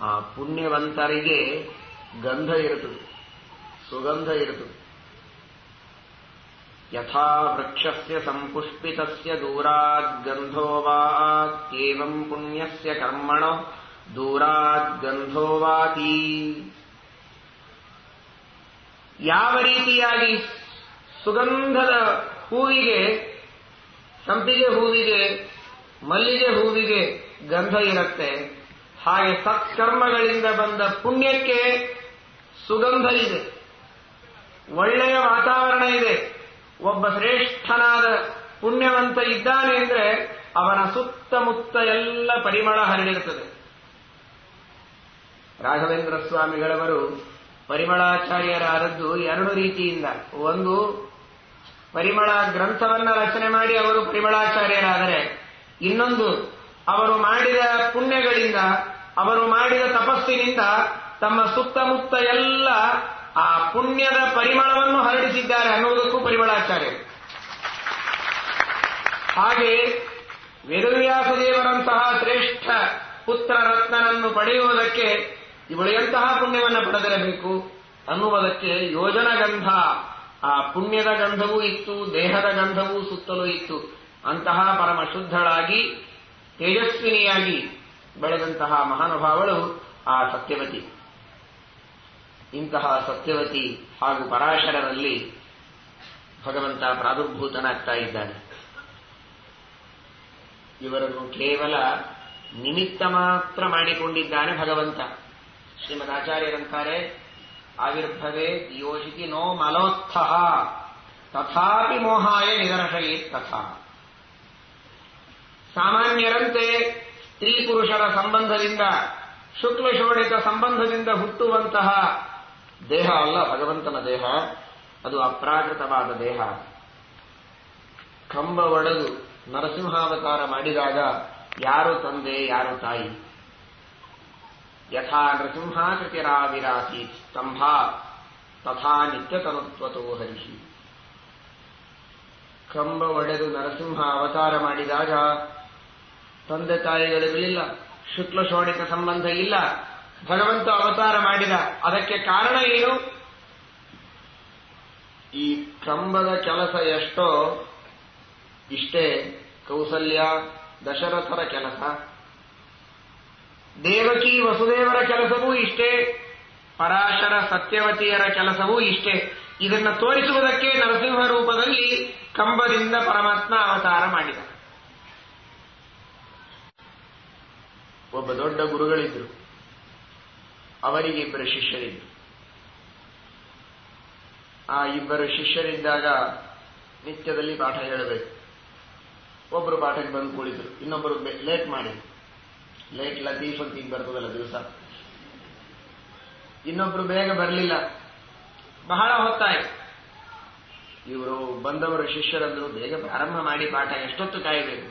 ಆ ಪುಣ್ಯವಂತರಿಗೆ ಗಂಧ ಇರುತ್ತದೆ, ಸುಗಂಧ ಇರುತ್ತದೆ. ಯಥಾ ವೃಕ್ಷಸ್ಯ ಸಂಪುಷ್ಪಿತಸ್ಯ ದೂರಾದ್ ಗಂಧೋ ವಾತ್ಯೇವಂ ಪುಣ್ಯಸ್ಯ ಕರ್ಮಣೋ ದೂರಾದ್ ಗಂಧೋ ವಾತಿ. ಯಾವ ರೀತಿಯಾಗಿ ಸುಗಂಧದ ಹೂವಿಗೆ, ಸಂಪಿಗೆ ಹೂವಿಗೆ, ಮಲ್ಲಿಗೆ ಹೂವಿಗೆ ಗಂಧ ಇರುತ್ತೆ, ಹಾಗೆ ಸತ್ಕರ್ಮಗಳಿಂದ ಬಂದ ಪುಣ್ಯಕ್ಕೆ ಸುಗಂಧ ಇದೆ, ಒಳ್ಳೆಯ ವಾತಾವರಣ ಇದೆ. ಒಬ್ಬ ಶ್ರೇಷ್ಠನಾದ ಪುಣ್ಯವಂತ ಇದ್ದಾನೆ ಅಂದ್ರೆ ಅವನ ಸುತ್ತಮುತ್ತ ಎಲ್ಲ ಪರಿಮಳ ಹರಡಿರುತ್ತದೆ. ರಾಘವೇಂದ್ರ ಸ್ವಾಮಿಗಳವರು ಪರಿಮಳಾಚಾರ್ಯರಾದದ್ದು ಎರಡು ರೀತಿಯಿಂದ. ಒಂದು, ಪರಿಮಳ ಗ್ರಂಥವನ್ನ ರಚನೆ ಮಾಡಿ ಅವರು ಪರಿಮಳಾಚಾರ್ಯರಾದರೆ, ಇನ್ನೊಂದು ಅವರು ಮಾಡಿದ ಪುಣ್ಯಗಳಿಂದ, ಅವರು ಮಾಡಿದ ತಪಸ್ಸಿನಿಂದ ತಮ್ಮ ಸುತ್ತಮುತ್ತ ಎಲ್ಲ ಆ ಪುಣ್ಯದ ಪರಿಮಳವನ್ನು ಹರಡಿಸಿದ್ದಾರೆ ಅನ್ನುವುದಕ್ಕೂ ಪರಿಮಳಾಚಾರ್ಯರು. ಹಾಗೆ ವೇದವ್ಯಾಸ ದೇವರಂತಹ ಶ್ರೇಷ್ಠ ಪುತ್ರ ರತ್ನನನ್ನು ಪಡೆಯುವುದಕ್ಕೆ ಇವಳು ಎಂತಹ ಪುಣ್ಯವನ್ನು ಪಡೆದಿರಬೇಕು ಅನ್ನುವುದಕ್ಕೆ ಯೋಜನ ಗಂಧ, ಆ ಪುಣ್ಯದ ಗಂಧವೂ ಇತ್ತು, ದೇಹದ ಗಂಧವೂ ಸುತ್ತಲೂ ಇತ್ತು. ಅಂತಹ ಪರಮ ಶುದ್ಧಳಾಗಿ ತೇಜಸ್ವಿನಿಯಾಗಿ ಬೆಳೆದಂತಹ ಮಹಾನುಭಾವಳು ಆ ಸತ್ಯವತಿ. ಇಂತಹ ಸತ್ಯವತಿ ಹಾಗೂ ಪರಾಶರರಲ್ಲಿ ಭಗವಂತ ಪ್ರಾದುರ್ಭೂತನಾಗ್ತಾ ಇದ್ದಾನೆ. ಇವರನ್ನು ಕೇವಲ ನಿಮಿತ್ತ ಮಾತ್ರ ಮಾಡಿಕೊಂಡಿದ್ದಾನೆ ಭಗವಂತ. ಶ್ರೀಮದ್ ಆಚಾರ್ಯರಂತಾರೆ, ಆವಿರ್ಭವೇ ಯೋಷಿತಿ ನೋ ಮಲೋತ್ಥ ತಥಾಪಿ ಮೋಹಾಯ ನಿದರ್ಶಯೇತ್ ತಥಾ. ಸಾಮಾನ್ಯರಂತೆ ಸ್ತ್ರೀ ಪುರುಷರ ಸಂಬಂಧದಿಂದ, ಶುಕ್ಲ ಶೋಣಿತ ಸಂಬಂಧದಿಂದ ಹುಟ್ಟುವಂತಹ ದೇಹ ಅಲ್ಲ ಭಗವಂತನ ದೇಹ. ಅದು ಅಪ್ರಾಕೃತವಾದ ದೇಹ. ಕಂಬ ಒಡೆದು ನರಸಿಂಹಾವತಾರ ಮಾಡಿದಾಗ ಯಾರು ತಂದೆ ಯಾರು ತಾಯಿ? ಯಥಾ ನೃಸಿಂಹಾಕೃತಿರಾವಿರಾಸೀತ್ ಸ್ತಂಭ ತಥಾ ನಿತ್ಯತನುತ್ವತೋ ಹರಿಹಿ. ಕಂಬ ಒಡೆದು ನರಸಿಂಹ ಅವತಾರ ಮಾಡಿದಾಗ ತಂದೆ ತಾಯಿಗಳಿರಲಿಲ್ಲ, ಶುಕ್ಲ ಶೋಣಿತ ಸಂಬಂಧ ಇಲ್ಲ. ಭಗವಂತ ಅವತಾರ ಮಾಡಿದ. ಅದಕ್ಕೆ ಕಾರಣ ಏನು? ಈ ಕಂಬದ ಕೆಲಸ ಎಷ್ಟೋ ಇಷ್ಟೇ ಕೌಸಲ್ಯ ದಶರಥರ ಕೆಲಸ, ದೇವಕಿ ವಸುದೇವರ ಕೆಲಸವೂ ಇಷ್ಟೇ, ಪರಾಶರ ಸತ್ಯವತಿಯರ ಕೆಲಸವೂ ಇಷ್ಟೇ. ಇದನ್ನು ತೋರಿಸುವುದಕ್ಕೆ ನರಸಿಂಹ ರೂಪದಲ್ಲಿ ಕಂಬದಿಂದ ಪರಮಾತ್ಮ ಅವತಾರ ಮಾಡಿದ. ಒಬ್ಬ ದೊಡ್ಡ ಗುರುಗಳಿದ್ರು, ಅವರಿಗೆ ಇಬ್ಬರು ಶಿಷ್ಯರಿದ್ರು. ಆ ಇಬ್ಬರು ಶಿಷ್ಯರಿದ್ದಾಗ ನಿತ್ಯದಲ್ಲಿ ಪಾಠ ಹೇಳಬೇಕು. ಒಬ್ಬರು ಪಾಠಕ್ಕೆ ಬಂದು ಕೂಳಿದ್ರು, ಇನ್ನೊಬ್ಬರು ಲೇಟ್ ಮಾಡಿದ್ರು. ಲೇಟ್ ಲತೀಫ್ ಅಂತ ಈಗ ಬರ್ತದಲ್ಲ ದಿವಸ. ಇನ್ನೊಬ್ರು ಬೇಗ ಬರಲಿಲ್ಲ, ಬಹಳ ಹೊತ್ತಾಯ್ತು. ಇವರು ಬಂದವರು ಶಿಷ್ಯರಂದ್ರು, ಬೇಗ ಪ್ರಾರಂಭ ಮಾಡಿ ಪಾಠ, ಎಷ್ಟೊತ್ತು ಕಾಯಬೇಕು?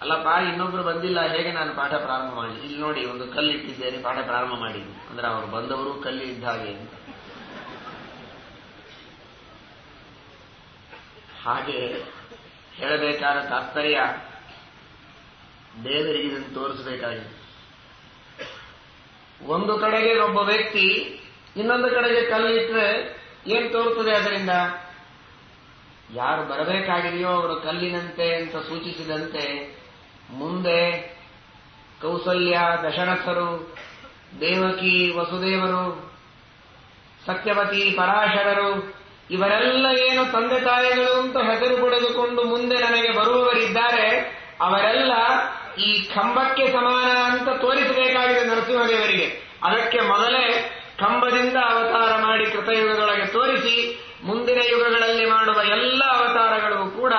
ಅಲ್ಲಪ್ಪ, ಇನ್ನೊಬ್ರು ಬಂದಿಲ್ಲ, ಹೇಗೆ ನಾನು ಪಾಠ ಪ್ರಾರಂಭ ಮಾಡಿ? ಇಲ್ಲಿ ನೋಡಿ, ಒಂದು ಕಲ್ಲಿಟ್ಟಿದ್ದೇನೆ, ಪಾಠ ಪ್ರಾರಂಭ ಮಾಡಿ ಅಂದ್ರೆ ಅವರು ಬಂದವರು ಕಲ್ಲಿ ಇದ್ದ ಹಾಗೆ ಅಂತ. ಹಾಗೆ ಹೇಳಬೇಕಾದ ತಾತ್ಪರ್ಯ ದೇವರಿಗೆ ಇದನ್ನು ತೋರಿಸಬೇಕಾಗಿದೆ. ಒಂದು ಕಡೆಗೆ ಒಬ್ಬ ವ್ಯಕ್ತಿ ಇನ್ನೊಂದು ಕಡೆಗೆ ಕಲ್ಲಿಟ್ಟರೆ ಏನ್ ತೋರುತ್ತದೆ? ಅದರಿಂದ ಯಾರು ಬರಬೇಕಾಗಿದೆಯೋ ಅವರು ಕಲ್ಲಿನಂತೆ ಅಂತ ಸೂಚಿಸಿದಂತೆ ಮುಂದೆ ಕೌಸಲ್ಯ ದಶರಥರು, ದೇವಕಿ ವಸುದೇವರು, ಸತ್ಯವತಿ ಪರಾಶರರು ಇವರೆಲ್ಲ ಏನು ತಂದೆ ತಾಯಿಗಳು ಅಂತ ಹೆಸರು ಪಡೆದುಕೊಂಡು ಮುಂದೆ ನನಗೆ ಬರುವವರಿದ್ದಾರೆ, ಅವರೆಲ್ಲ ಈ ಕಂಬಕ್ಕೆ ಸಮಾನ ಅಂತ ತೋರಿಸಬೇಕಾಗಿದೆ ನರಸಿಂಹದೇವರಿಗೆ. ಅದಕ್ಕೆ ಮೊದಲೇ ಕಂಬದಿಂದ ಅವತಾರ ಮಾಡಿ ಕೃತಯುಗದೊಳಗೆ ತೋರಿಸಿ ಮುಂದಿನ ಯುಗಗಳಲ್ಲಿ ಮಾಡುವ ಎಲ್ಲ ಅವತಾರಗಳು ಕೂಡ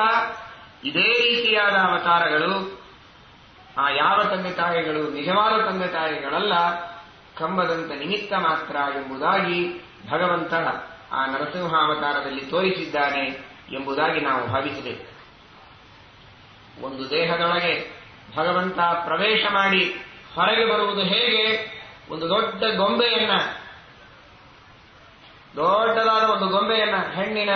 ಇದೇ ರೀತಿಯಾದ ಅವತಾರಗಳು. ಆ ಯಾವ ತಂದೆ ತಾಯಿಗಳು ನಿಜವಾದ ತಂದೆ ತಾಯಿಗಳಲ್ಲ, ಕಂಬದಂತೆ ನಿಮಿತ್ತ ಮಾತ್ರ ಎಂಬುದಾಗಿ ಭಗವಂತ ಆ ನರಸಿಂಹಾವತಾರದಲ್ಲಿ ತೋರಿಸಿದ್ದಾನೆ ಎಂಬುದಾಗಿ ನಾವು ಭಾವಿಸಬೇಕು. ಒಂದು ದೇಹದೊಳಗೆ ಭಗವಂತ ಪ್ರವೇಶ ಮಾಡಿ ಹೊರಗೆ ಬರುವುದು ಹೇಗೆ? ಒಂದು ದೊಡ್ಡ ಗೊಂಬೆಯನ್ನ, ದೊಡ್ಡದಾದ ಒಂದು ಗೊಂಬೆಯನ್ನ, ಹೆಣ್ಣಿನ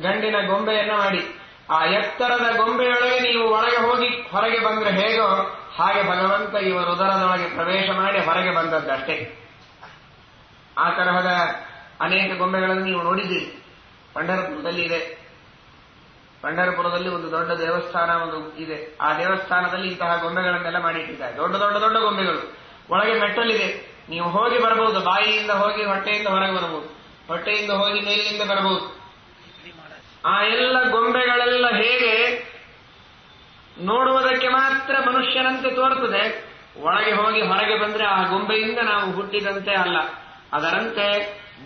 ಗಂಡಿನ ಗೊಂಬೆಯನ್ನ ಮಾಡಿ ಆ ಎತ್ತರದ ಗೊಂಬೆಯೊಳಗೆ ನೀವು ಒಳಗೆ ಹೋಗಿ ಹೊರಗೆ ಬಂದ್ರೆ ಹೇಗೋ ಹಾಗೆ ಭಗವಂತ ಇವರ ಉದರದೊಳಗೆ ಪ್ರವೇಶ ಮಾಡಿ ಹೊರಗೆ ಬಂದದ್ದಷ್ಟೇ. ಆ ತರಹದ ಅನೇಕ ಗೊಂಬೆಗಳನ್ನು ನೀವು ನೋಡಿದ್ದೀರಿ. ಪಂಢರಪುರದಲ್ಲಿ ಇದೆ. ಪಂಢರಪುರದಲ್ಲಿ ಒಂದು ದೊಡ್ಡ ದೇವಸ್ಥಾನ ಒಂದು ಇದೆ. ಆ ದೇವಸ್ಥಾನದಲ್ಲಿ ಇಂತಹ ಗೊಂಬೆಗಳನ್ನೆಲ್ಲ ಮಾಡಿಟ್ಟಿದ್ದಾರೆ. ದೊಡ್ಡ ದೊಡ್ಡ ದೊಡ್ಡ ಗೊಂಬೆಗಳು. ಒಳಗೆ ಮೆಟ್ಟಲಿದೆ. ನೀವು ಹೋಗಿ ಬರಬಹುದು. ಬಾಯಿಯಿಂದ ಹೋಗಿ ಹೊಟ್ಟೆಯಿಂದ ಹೊರಗೆ ಬರಬಹುದು, ಹೊಟ್ಟೆಯಿಂದ ಹೋಗಿ ಮೇಲಿನಿಂದ ಬರಬಹುದು. ಆ ಎಲ್ಲ ಗೊಂಬೆಗಳೆಲ್ಲ ಹೇಗೆ ನೋಡುವುದಕ್ಕೆ ಮಾತ್ರ ಮನುಷ್ಯನಂತೆ ತೋರುತ್ತದೆ, ಒಳಗೆ ಹೋಗಿ ಹೊರಗೆ ಬಂದ್ರೆ ಆ ಗೊಂಬೆಯಿಂದ ನಾವು ಹುಟ್ಟಿದಂತೆ ಅಲ್ಲ. ಅದರಂತೆ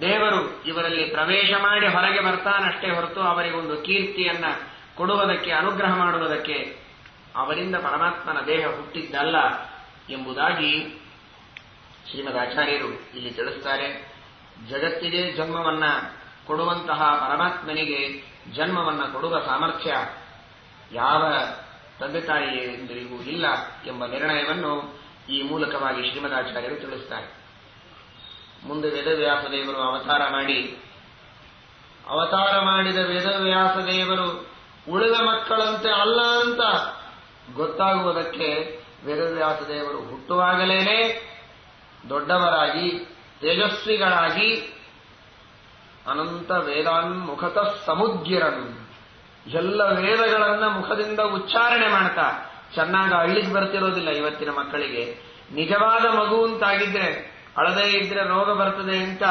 ದೇವರು ಇವರಲ್ಲಿ ಪ್ರವೇಶ ಮಾಡಿ ಹೊರಗೆ ಬರ್ತಾನಷ್ಟೇ ಹೊರತು ಅವರಿಗೊಂದು ಕೀರ್ತಿಯನ್ನ ಕೊಡುವುದಕ್ಕೆ, ಅನುಗ್ರಹ ಮಾಡುವುದಕ್ಕೆ ಅವರಿಂದ ಪರಮಾತ್ಮನ ದೇಹ ಹುಟ್ಟಿದ್ದಲ್ಲ ಎಂಬುದಾಗಿ ಶ್ರೀಮದ್ ಆಚಾರ್ಯರು ಇಲ್ಲಿ ತಿಳಿಸ್ತಾರೆ. ಜಗತ್ತಿಗೆ ಜನ್ಮವನ್ನ ಕೊಡುವಂತಹ ಪರಮಾತ್ಮನಿಗೆ ಜನ್ಮವನ್ನ ಕೊಡುವ ಸಾಮರ್ಥ್ಯ ಯಾವ ತಂದೆ ತಾಯಿಯಂದರಿಗೂ ಇಲ್ಲ ಎಂಬ ನಿರ್ಣಯವನ್ನು ಈ ಮೂಲಕವಾಗಿ ಶ್ರೀಮದಾಚಾರ್ಯರು ತಿಳಿಸ್ತಾರೆ. ಮುಂದೆ ವೇದವ್ಯಾಸದೇವರು ಅವತಾರ ಮಾಡಿದ ವೇದವ್ಯಾಸದೇವರು ಉಳಿದ ಮಕ್ಕಳಂತೆ ಅಲ್ಲ ಅಂತ ಗೊತ್ತಾಗುವುದಕ್ಕೆ ವೇದವ್ಯಾಸದೇವರು ಹುಟ್ಟುವಾಗಲೇನೆ ದೊಡ್ಡವರಾಗಿ ತೇಜಸ್ವಿಗಳಾಗಿ ಅನಂತ ವೇದಾನ್ಮುಖತಃ ಸಮುದ್ಗಿರನ್ ಎಲ್ಲ ವೇದಗಳನ್ನ ಮುಖದಿಂದ ಉಚ್ಚಾರಣೆ ಮಾಡ್ತಾ ಚೆನ್ನಾಗಿ ಅಳ್ಳಿಗೆ ಬರ್ತಿರೋದಿಲ್ಲ ಇವತ್ತಿನ ಮಕ್ಕಳಿಗೆ. ನಿಜವಾದ ಮಗು ಅಂತಾಗಿದ್ರೆ ಅಳದೇ ಇದ್ರೆ ರೋಗ ಬರ್ತದೆ ಅಂತ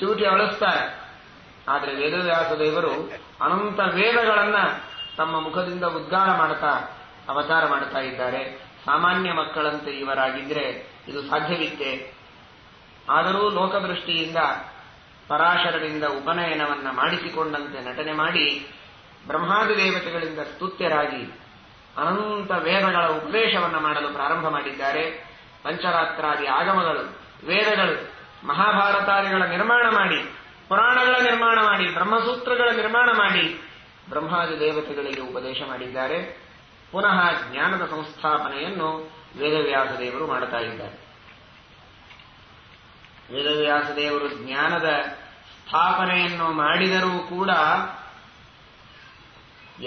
ಚೂಟಿ ಅಳಿಸ್ತಾರೆ. ಆದರೆ ವೇದವ್ಯಾಸ ದೇವರು ಅನಂತ ವೇದಗಳನ್ನ ತಮ್ಮ ಮುಖದಿಂದ ಉದ್ಗಾರ ಮಾಡ್ತಾ ಅವತಾರ ಮಾಡ್ತಾ ಇದ್ದಾರೆ. ಸಾಮಾನ್ಯ ಮಕ್ಕಳಂತೆ ಇವರಾಗಿದ್ರೆ ಇದು ಸಾಧ್ಯವಿತ್ತೆ. ಆದರೂ ಲೋಕದೃಷ್ಟಿಯಿಂದ ಪರಾಶರರಿಂದ ಉಪನಯನವನ್ನ ಮಾಡಿಸಿಕೊಂಡಂತೆ ನಟನೆ ಮಾಡಿ ಬ್ರಹ್ಮಾದಿ ದೇವತೆಗಳಿಂದ ಸ್ತುತ್ಯರಾಗಿ ಅನಂತ ವೇದಗಳ ಉಪದೇಶವನ್ನು ಮಾಡಲು ಪ್ರಾರಂಭ ಮಾಡಿದ್ದಾರೆ. ಪಂಚರಾತ್ರಾದಿ ಆಗಮಗಳು, ವೇದಗಳು, ಮಹಾಭಾರತಾದಿಗಳ ನಿರ್ಮಾಣ ಮಾಡಿ, ಪುರಾಣಗಳ ನಿರ್ಮಾಣ ಮಾಡಿ, ಬ್ರಹ್ಮಸೂತ್ರಗಳ ನಿರ್ಮಾಣ ಮಾಡಿ ಬ್ರಹ್ಮಾದಿ ದೇವತೆಗಳಿಗೆ ಉಪದೇಶ ಮಾಡಿದ್ದಾರೆ. ಪುನಃ ಜ್ಞಾನದ ಸಂಸ್ಥಾಪನೆಯನ್ನು ವೇದವ್ಯಾಸ ದೇವರು ಮಾಡುತ್ತಾ ಇದ್ದಾರೆ. ವೇದವ್ಯಾಸ ದೇವರು ಜ್ಞಾನದ ಸ್ಥಾಪನೆಯನ್ನು ಮಾಡಿದರೂ ಕೂಡ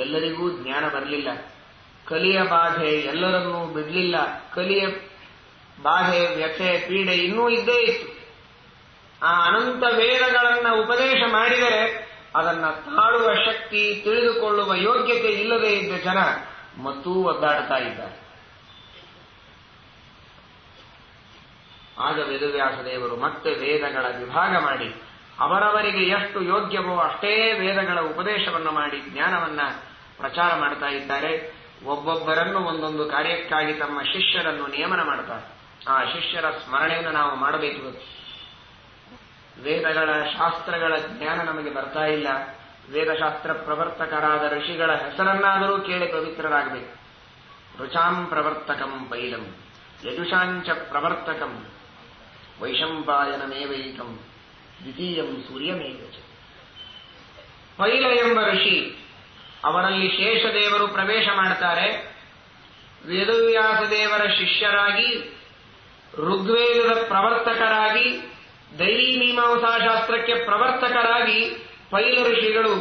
ಎಲ್ಲರಿಗೂ ಜ್ಞಾನ ಬರಲಿಲ್ಲ. ಕಲಿಯ ಬಾಧೆ ಎಲ್ಲರನ್ನೂ ಬಿಡಲಿಲ್ಲ. ಕಲಿಯ ಬಾಧೆ, ವ್ಯಥೆ, ಪೀಡೆ ಇನ್ನೂ ಇದ್ದೇ ಇತ್ತು. ಆ ಅನಂತ ವೇದಗಳನ್ನ ಉಪದೇಶ ಮಾಡಿದರೆ ಅದನ್ನ ತಾಳುವ ಶಕ್ತಿ, ತಿಳಿದುಕೊಳ್ಳುವ ಯೋಗ್ಯತೆ ಇಲ್ಲದೇ ಇದ್ದ ಜನ ಮತ್ತೂ ಒದ್ದಾಡ್ತಾ ಇದ್ದಾರೆ. ಆಗ ವೇದವ್ಯಾಸ ದೇವರು ಮತ್ತೆ ವೇದಗಳ ವಿಭಾಗ ಮಾಡಿ ಅವರವರಿಗೆ ಎಷ್ಟು ಯೋಗ್ಯವೋ ಅಷ್ಟೇ ವೇದಗಳ ಉಪದೇಶವನ್ನು ಮಾಡಿ ಜ್ಞಾನವನ್ನ ಪ್ರಚಾರ ಮಾಡ್ತಾ ಇದ್ದಾರೆ. ಒಬ್ಬೊಬ್ಬರನ್ನು ಒಂದೊಂದು ಕಾರ್ಯಕ್ಕಾಗಿ ತಮ್ಮ ಶಿಷ್ಯರನ್ನು ನೇಮನ ಮಾಡ್ತಾರೆ. ಆ ಶಿಷ್ಯರ ಸ್ಮರಣೆಯನ್ನು ನಾವು ಮಾಡಬೇಕು. ವೇದಗಳ ಶಾಸ್ತ್ರಗಳ ಜ್ಞಾನ ನಮಗೆ ಬರ್ತಾ ಇಲ್ಲ. ವೇದಶಾಸ್ತ್ರ ಪ್ರವರ್ತಕರಾದ ಋಷಿಗಳ ಹೆಸರನ್ನಾದರೂ ಕೇಳಿ ಪವಿತ್ರರಾಗಬೇಕು. ರುಚಾಂ ಪ್ರವರ್ತಕಂ ಪೈಲಂ ಯಜುಷಾಂಚ ಪ್ರವರ್ತಕಂ ವೈಶಂಪಾಯನಮೇವೈಕಂ ದ್ವಿತೀಯಂ ಸೂರ್ಯಮೇವ. ಪೈಲ ಎಂಬ ಋಷಿ, ಅವರಲ್ಲಿ ಶೇಷದೇವರು ಪ್ರವೇಶ ಮಾಡ್ತಾರೆ. ವೇದವ್ಯಾಸ ದೇವರ ಶಿಷ್ಯರಾಗಿ, ಋಗ್ವೇದದ ಪ್ರವರ್ತಕರಾಗಿ, ದೈವಿ ಮೀಮಾಂಸಾಶಾಸ್ತ್ರಕ್ಕೆ ಪ್ರವರ್ತಕರಾಗಿ ಪೈಲ ಋಷಿಗಳು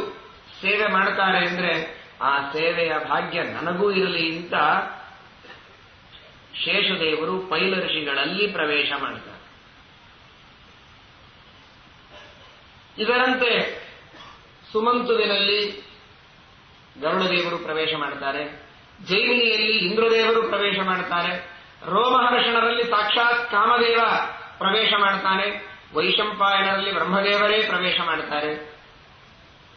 ಸೇವೆ ಮಾಡ್ತಾರೆ. ಅಂದ್ರೆ ಆ ಸೇವೆಯ ಭಾಗ್ಯ ನನಗೂ ಇರಲಿ ಅಂತ ಶೇಷದೇವರು ಪೈಲ ಋಷಿಗಳಲ್ಲಿ ಪ್ರವೇಶ ಮಾಡ್ತಾರೆ. ಇದರಂತೆ ಸುಮಂತುವಿನಲ್ಲಿ ಗರುಡದೇವರು ಪ್ರವೇಶ ಮಾಡ್ತಾರೆ. ಜೈಮಿನಿಯಲ್ಲಿ ಇಂದ್ರದೇವರು ಪ್ರವೇಶ ಮಾಡ್ತಾರೆ. ರೋಮಹರ್ಷಣರಲ್ಲಿ ಸಾಕ್ಷಾತ್ ಕಾಮದೇವ ಪ್ರವೇಶ ಮಾಡ್ತಾನೆ. ವೈಶಂಪಾಯನರಲ್ಲಿ ಬ್ರಹ್ಮದೇವರೇ ಪ್ರವೇಶ ಮಾಡ್ತಾರೆ.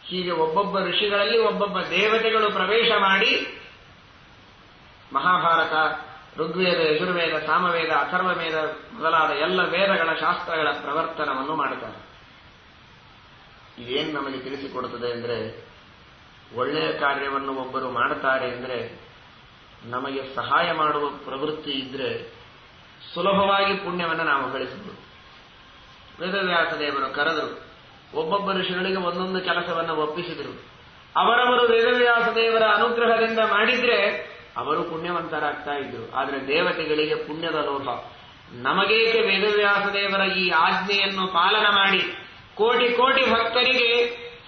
ಹೀಗೆ ಒಬ್ಬೊಬ್ಬ ಋಷಿಗಳಲ್ಲಿ ಒಬ್ಬೊಬ್ಬ ದೇವತೆಗಳು ಪ್ರವೇಶ ಮಾಡಿ ಮಹಾಭಾರತ, ಋಗ್ವೇದ, ಯಜುರ್ವೇದ, ಸಾಮವೇದ, ಅಥರ್ವವೇದ ಮೊದಲಾದ ಎಲ್ಲ ವೇದಗಳ ಶಾಸ್ತ್ರಗಳ ಪ್ರವರ್ತನವನ್ನು ಮಾಡುತ್ತಾರೆ. ಇದೇನು ನಮಗೆ ತಿಳಿಸಿಕೊಡುತ್ತದೆ ಅಂದರೆ, ಒಳ್ಳೆಯ ಕಾರ್ಯವನ್ನು ಒಬ್ಬರು ಮಾಡುತ್ತಾರೆ ಅಂದರೆ ನಮಗೆ ಸಹಾಯ ಮಾಡುವ ಪ್ರವೃತ್ತಿ ಇದ್ರೆ ಸುಲಭವಾಗಿ ಪುಣ್ಯವನ್ನು ನಾವು ಗಳಿಸಬಹುದು. ವೇದವ್ಯಾಸ ದೇವರು ಕರೆದರು. ಒಬ್ಬೊಬ್ಬ ಋಷಿಗಳಿಗೆ ಒಂದೊಂದು ಕೆಲಸವನ್ನು ಒಪ್ಪಿಸಿದರು. ಅವರವರು ವೇದವ್ಯಾಸ ದೇವರ ಅನುಗ್ರಹದಿಂದ ಮಾಡಿದ್ರೆ ಅವರು ಪುಣ್ಯವಂತರಾಗ್ತಾ ಇದ್ರು. ಆದರೆ ದೇವತೆಗಳಿಗೆ ಪುಣ್ಯದ ಲೋಭ. ನಮಗೇಕೆ ವೇದವ್ಯಾಸ ದೇವರ ಈ ಆಜ್ಞೆಯನ್ನು ಪಾಲನ ಮಾಡಿ ಕೋಟಿ ಕೋಟಿ ಭಕ್ತರಿಗೆ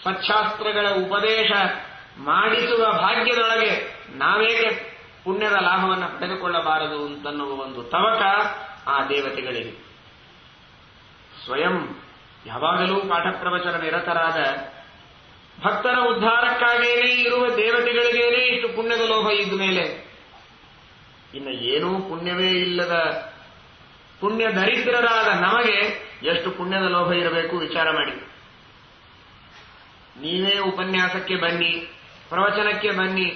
ಸಚ್ಛಾಸ್ತ್ರಗಳ ಉಪದೇಶ ಮಾಡಿಸುವ ಭಾಗ್ಯದೊಳಗೆ ನಾವೇಕೆ ಪುಣ್ಯದ ಲಾಭವನ್ನು ಪಡೆದುಕೊಳ್ಳಬಾರದು ಅಂತನ್ನುವ ಒಂದು ತವಕ ಆ ದೇವತೆಗಳಿಗೆ. ಸ್ವಯಂ ಯಾವಾಗಲೂ ಪಾಠ ಪ್ರವಚನ ನಿರತರಾದ ಭಕ್ತರ ಉದ್ಧಾರಕ್ಕಾಗೇನೇ ಇರುವ ದೇವತೆಗಳಿಗೇನೇ ಇಷ್ಟು ಪುಣ್ಯದ ಲೋಭ ಇದ್ದ ಮೇಲೆ ಇನ್ನು ಏನೂ ಪುಣ್ಯವೇ ಇಲ್ಲದ ಪುಣ್ಯ ದರಿದ್ರರಾದ ನಮಗೆ ಎಷ್ಟು ಪುಣ್ಯದ ಲೋಭ ಇರಬೇಕು ವಿಚಾರ ಮಾಡಿ. ನೀವೇ ಉಪನ್ಯಾಸಕ್ಕೆ ಬನ್ನಿ, ಪ್ರವಚನಕ್ಕೆ ಬನ್ನಿ,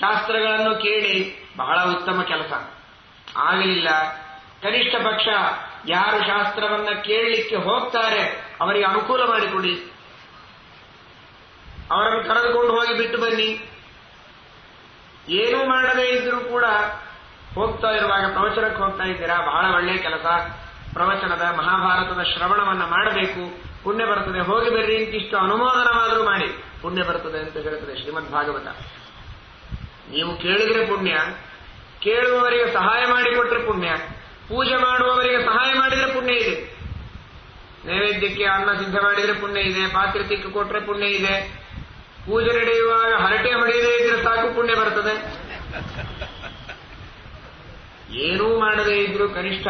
ಶಾಸ್ತ್ರಗಳನ್ನು ಕೇಳಿ, ಬಹಳ ಉತ್ತಮ ಕೆಲಸ. ಆಗಲಿಲ್ಲ, ಕನಿಷ್ಠ ಪಕ್ಷ ಯಾರು ಶಾಸ್ತ್ರವನ್ನ ಕೇಳಲಿಕ್ಕೆ ಹೋಗ್ತಾರೆ ಅವರಿಗೆ ಅನುಕೂಲ ಮಾಡಿಕೊಡಿ, ಅವರನ್ನು ಕರೆದುಕೊಂಡು ಹೋಗಿ ಬಿಟ್ಟು ಬನ್ನಿ. ಏನೂ ಮಾಡದೇ ಇದ್ರೂ ಕೂಡ ಹೋಗ್ತಾ ಇರುವಾಗ ಪ್ರವಚನಕ್ಕೆ ಹೋಗ್ತಾ ಇದ್ದೀರಾ, ಬಹಳ ಒಳ್ಳೆಯ ಕೆಲಸ, ಪ್ರವಚನದ ಮಹಾಭಾರತದ ಶ್ರವಣವನ್ನ ಮಾಡಬೇಕು, ಪುಣ್ಯ ಬರ್ತದೆ, ಹೋಗಿ ಬರ್ರಿ ಅಂತಿಷ್ಟು ಅನುಮೋದನವಾದರೂ ಮಾಡಿ, ಪುಣ್ಯ ಬರ್ತದೆ ಅಂತ ಹೇಳ್ತದೆ ಶ್ರೀಮದ್ ಭಾಗವತ. ನೀವು ಕೇಳಿದ್ರೆ ಪುಣ್ಯ, ಕೇಳುವವರಿಗೆ ಸಹಾಯ ಮಾಡಿಕೊಟ್ರೆ ಪುಣ್ಯ, ಪೂಜೆ ಮಾಡುವವರಿಗೆ ಸಹಾಯ ಮಾಡಿದ್ರೆ ಪುಣ್ಯ ಇದೆ. ನೈವೇದ್ಯಕ್ಕೆ ಅನ್ನ ಸಿದ್ಧ ಮಾಡಿದ್ರೆ ಪುಣ್ಯ ಇದೆ, ಪಾತ್ರೆ ತಿಕ್ಕು ಕೊಟ್ರೆ ಪುಣ್ಯ ಇದೆ, ಪೂಜೆ ನಡೆಯುವಾಗ ಹರಟೆ ಹೊಡೆಯದೇ ಇದ್ರೆ ಸಾಕು ಪುಣ್ಯ ಬರ್ತದೆ. ಏನೂ ಮಾಡದೇ ಇದ್ರು ಕನಿಷ್ಠ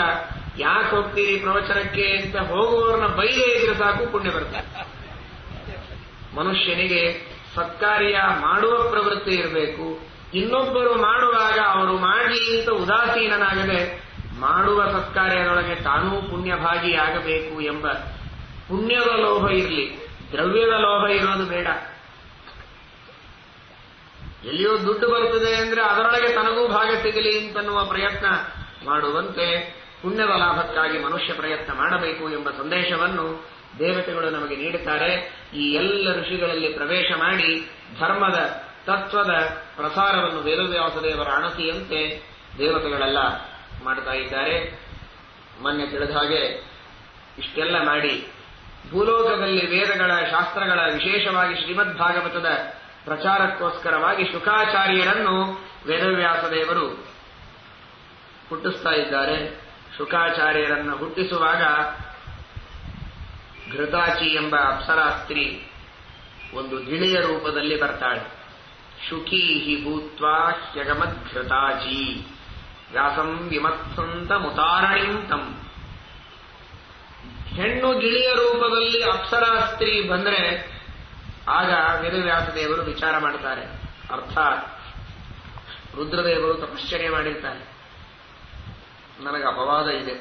ಯಾಕೆ ಹೋಗ್ತೀರಿ ಪ್ರವಚನಕ್ಕೆ ಅಂತ ಹೋಗುವವರನ್ನ ಬೈದೇ ಇದ್ರೆ ಸಾಕು ಪುಣ್ಯ ಬರ್ತದೆ. ಮನುಷ್ಯನಿಗೆ ಸತ್ಕಾರ್ಯ ಮಾಡುವ ಪ್ರವೃತ್ತಿ ಇರಬೇಕು. ಇನ್ನೊಬ್ಬರು ಮಾಡುವಾಗ ಅವರು ಮಾಡಲಿ ಅಂತ ಉದಾಸೀನನಾಗದೆ ಮಾಡುವ ಸತ್ಕಾರ್ಯದೊಳಗೆ ತಾನೂ ಪುಣ್ಯಭಾಗಿಯಾಗಬೇಕು ಎಂಬ ಪುಣ್ಯದ ಲೋಭ ಇರಲಿ, ದ್ರವ್ಯದ ಲೋಭ ಇರೋದು ಬೇಡ. ಎಲ್ಲಿಯೋ ದುಡ್ಡು ಬರುತ್ತದೆ ಅಂದ್ರೆ ಅದರೊಳಗೆ ತನಗೂ ಭಾಗ ಸಿಗಲಿ ಅಂತನ್ನುವ ಪ್ರಯತ್ನ ಮಾಡುವಂತೆ ಪುಣ್ಯದ ಲಾಭಕ್ಕಾಗಿ ಮನುಷ್ಯ ಪ್ರಯತ್ನ ಮಾಡಬೇಕು ಎಂಬ ಸಂದೇಶವನ್ನು ದೇವತೆಗಳು ನಮಗೆ ನೀಡುತ್ತಾರೆ. ಈ ಎಲ್ಲ ಋಷಿಗಳಲ್ಲಿ ಪ್ರವೇಶ ಮಾಡಿ ಧರ್ಮದ ತತ್ವದ ಪ್ರಸಾರವನ್ನು ವೇದವ್ಯಾಸದೇವರ ಅಣತಿಯಂತೆ ದೇವತೆಗಳೆಲ್ಲ ಮಾಡ್ತಾ ಇದ್ದಾರೆ. ಮೊನ್ನೆ ತಿಳಿದ ಹಾಗೆ ಇಷ್ಟೆಲ್ಲ ಮಾಡಿ ಭೂಲೋಕದಲ್ಲಿ ವೇದಗಳ ಶಾಸ್ತ್ರಗಳ ವಿಶೇಷವಾಗಿ ಶ್ರೀಮದ್ ಭಾಗವತದ ಪ್ರಚಾರಕ್ಕೋಸ್ಕರವಾಗಿ ಶುಕಾಚಾರ್ಯರನ್ನು ವೇದವ್ಯಾಸದೇವರು ಹುಟ್ಟಿಸ್ತಾ ಇದ್ದಾರೆ. ಶುಕಾಚಾರ್ಯರನ್ನು ಹುಟ್ಟಿಸುವಾಗ ಘೃತಾಚಿ ಎಂಬ ಅಪ್ಸರಾ ಸ್ತ್ರೀ ಒಂದು ಗಿಳಿಯ ರೂಪದಲ್ಲಿ ಬರ್ತಾಳೆ. ಶುಕೀ ಭೂತ್ವಾ ಹ್ಯಗಮದ್ಘೃತಾಚಿ ವ್ಯಾಸಂ ವಿಮತ್ಸಂತ ಮುತಾರಣಿಂತಂ. ಹೆಣ್ಣು ಗಿಳಿಯ ರೂಪದಲ್ಲಿ ಅಪ್ಸರಾ ಸ್ತ್ರೀ ಬಂದ್ರೆ ಆಗ ವೇದವ್ಯಾಸದೇವರು ವಿಚಾರ ಮಾಡುತ್ತಾರೆ. ಅರ್ಥಾತ್ ರುದ್ರದೇವರು ತಪಶ್ಚರ್ಯ ಮಾಡಿರ್ತಾರೆ. ನನಗೆ ಅಪವಾದ ಇದೆ,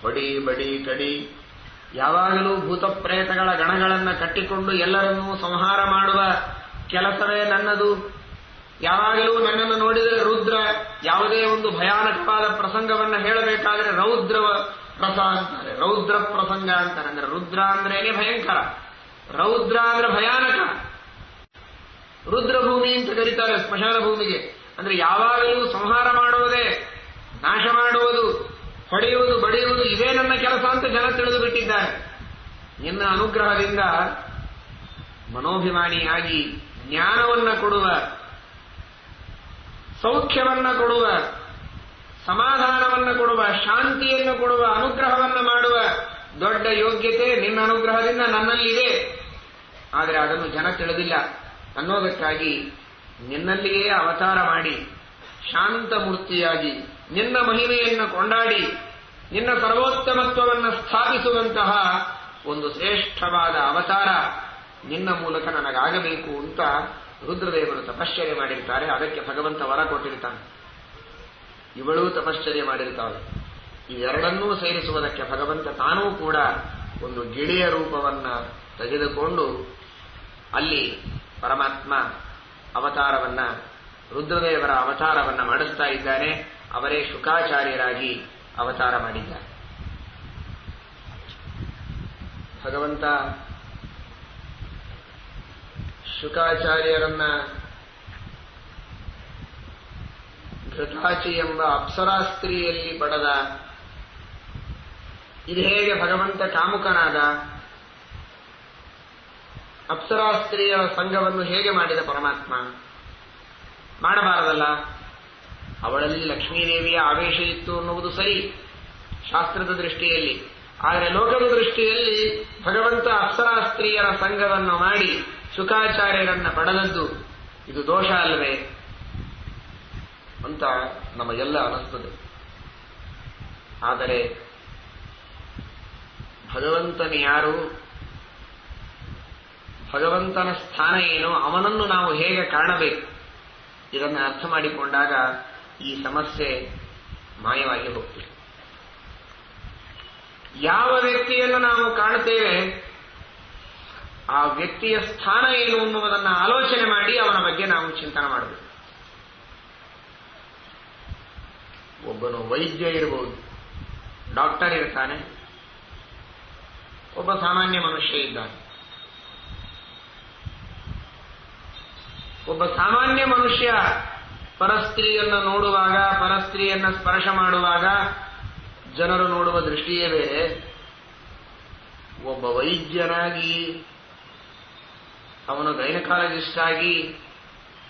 ಹೊಡಿ ಬಡಿ ಕಡಿ, ಯಾವಾಗಲೂ ಭೂತ ಪ್ರೇತಗಳ ಗಣಗಳನ್ನು ಕಟ್ಟಿಕೊಂಡು ಎಲ್ಲರನ್ನೂ ಸಂಹಾರ ಮಾಡುವ ಕೆಲಸವೇ ನನ್ನದು. ಯಾವಾಗಲೂ ನನ್ನನ್ನು ನೋಡಿದರೆ ರುದ್ರ ಯಾವುದೇ ಒಂದು ಭಯಾನಕವಾದ ಪ್ರಸಂಗವನ್ನು ಹೇಳಬೇಕಾದ್ರೆ ರೌದ್ರ ರಸ ಅಂತಾರೆ, ರೌದ್ರ ಪ್ರಸಂಗ ಅಂತಾರೆ. ಅಂದ್ರೆ ರುದ್ರ ಅಂದ್ರೇನೆ ಭಯಂಕರ, ರೌದ್ರ ಅಂದ್ರೆ ಭಯಾನಕ. ರುದ್ರಭೂಮಿ ಅಂತ ಕರೀತಾರೆ ಸ್ಮಶಾನ ಭೂಮಿಗೆ. ಅಂದ್ರೆ ಯಾವಾಗಲೂ ಸಂಹಾರ ಮಾಡುವುದೇ, ನಾಶ ಮಾಡುವುದು, ಹೊಡೆಯುವುದು, ಬಡಿಯುವುದು ಇವೇ ನನ್ನ ಕೆಲಸ ಅಂತ ಜನ ತಿಳಿದು ಬಿಟ್ಟಿದ್ದಾರೆ. ನಿನ್ನ ಅನುಗ್ರಹದಿಂದ ಮನೋಭಿಮಾನಿಯಾಗಿ ಜ್ಞಾನವನ್ನ ಕೊಡುವ, ಸೌಖ್ಯವನ್ನ ಕೊಡುವ, ಸಮಾಧಾನವನ್ನು ಕೊಡುವ, ಶಾಂತಿಯನ್ನು ಕೊಡುವ, ಅನುಗ್ರಹವನ್ನು ಮಾಡುವ ದೊಡ್ಡ ಯೋಗ್ಯತೆ ನಿನ್ನ ಅನುಗ್ರಹದಿಂದ ನನ್ನಲ್ಲಿದೆ. ಆದರೆ ಅದನ್ನು ಜನ ತಿಳಿದಿಲ್ಲ ಅನ್ನೋದಕ್ಕಾಗಿ ನಿನ್ನಲ್ಲಿಯೇ ಅವತಾರ ಮಾಡಿ ಶಾಂತ ಮೂರ್ತಿಯಾಗಿ ನಿನ್ನ ಮಹಿಮೆಯನ್ನು ಕೊಂಡಾಡಿ ನಿನ್ನ ಸರ್ವೋತ್ತಮತ್ವವನ್ನು ಸ್ಥಾಪಿಸುವಂತಹ ಒಂದು ಶ್ರೇಷ್ಠವಾದ ಅವತಾರ ನಿನ್ನ ಮೂಲಕ ನನಗಾಗಬೇಕು ಅಂತ ರುದ್ರದೇವರು ತಪಶ್ಚರ್ಯ ಮಾಡಿರ್ತಾರೆ. ಅದಕ್ಕೆ ಭಗವಂತ ವರ ಕೊಟ್ಟಿರ್ತಾನೆ. ಇವಳೂ ತಪಶ್ಚರ್ಯ ಮಾಡಿರ್ತಾಳೆ. ಇವೆರಡನ್ನೂ ಸೇರಿಸುವುದಕ್ಕೆ ಭಗವಂತ ತಾನೂ ಕೂಡ ಒಂದು ಗಿಳಿಯ ರೂಪವನ್ನ ತೆಗೆದುಕೊಂಡು ಅಲ್ಲಿ ಪರಮಾತ್ಮ ಅವತಾರವನ್ನ, ರುದ್ರದೇವರ ಅವತಾರವನ್ನ ಮಾಡಿಸ್ತಾ ಇದ್ದಾನೆ. ಅವರೇ ಶುಕಾಚಾರ್ಯರಾಗಿ ಅವತಾರ ಮಾಡಿದ್ದಾರೆ. ಭಗವಂತ ಶುಕಾಚಾರ್ಯರನ್ನ ಘೃತಾಚಿ ಎಂಬ ಅಪ್ಸರಾ ಸ್ತ್ರೀಯಲ್ಲಿ ಪಡೆದ. ಇದು ಹೇಗೆ ಭಗವಂತ ಕಾಮುಕನಾದ? ಅಪ್ಸರಾ ಸ್ತ್ರೀಯ ಸಂಘವನ್ನು ಹೇಗೆ ಮಾಡಿದ ಪರಮಾತ್ಮ? ಮಾಡಬಾರದಲ್ಲ. ಅವಳಲ್ಲಿ ಲಕ್ಷ್ಮೀದೇವಿಯ ಆವೇಶ ಇತ್ತು ಅನ್ನುವುದು ಸರಿ ಶಾಸ್ತ್ರದ ದೃಷ್ಟಿಯಲ್ಲಿ. ಆದರೆ ಲೋಕದ ದೃಷ್ಟಿಯಲ್ಲಿ ಭಗವಂತ ಅಪ್ಸರಾ ಸ್ತ್ರೀಯರ ಸಂಘವನ್ನು ಮಾಡಿ ಶುಕಾಚಾರ್ಯರನ್ನ ಪಡೆದದ್ದು ಇದು ದೋಷ ಅಲ್ಲವೇ ಅಂತ ನಮಗೆಲ್ಲ ಅನಿಸ್ತದೆ. ಆದರೆ ಭಗವಂತನ ಯಾರು, ಭಗವಂತನ ಸ್ಥಾನ ಏನು, ಅವನನ್ನು ನಾವು ಹೇಗೆ ಕಾಣಬೇಕು, ಇದನ್ನು ಅರ್ಥ ಮಾಡಿಕೊಂಡಾಗ ಈ ಸಮಸ್ಯೆ ಮಾಯವಾಗಿ ಹೋಗ್ತದೆ. ಯಾವ ವ್ಯಕ್ತಿಯನ್ನು ನಾವು ಕಾಣುತ್ತೇವೆ ಆ ವ್ಯಕ್ತಿಯ ಸ್ಥಾನ ಏನು ಅನ್ನುವುದನ್ನು ಆಲೋಚನೆ ಮಾಡಿ ಅವನ ಬಗ್ಗೆ ನಾವು ಚಿಂತನೆ ಮಾಡಬೇಕು. ಒಬ್ಬನು ವೈದ್ಯ ಇರಬಹುದು, ಡಾಕ್ಟರ್ ಇರ್ತಾನೆ, ಒಬ್ಬ ಸಾಮಾನ್ಯ ಮನುಷ್ಯ ಇದ್ದಾನೆ. ಒಬ್ಬ ಸಾಮಾನ್ಯ ಮನುಷ್ಯ ಪರಸ್ತ್ರೀಯನ್ನು ನೋಡುವಾಗ, ಪರಸ್ತ್ರೀಯನ್ನು ಸ್ಪರ್ಶ ಮಾಡುವಾಗ ಜನರು ನೋಡುವ ದೃಷ್ಟಿಯೇ ಬೇರೆ. ಒಬ್ಬ ವೈದ್ಯನಾಗಿ, ಅವನು ಗೈನಕಾಲಜಿಸ್ಟ್ ಆಗಿ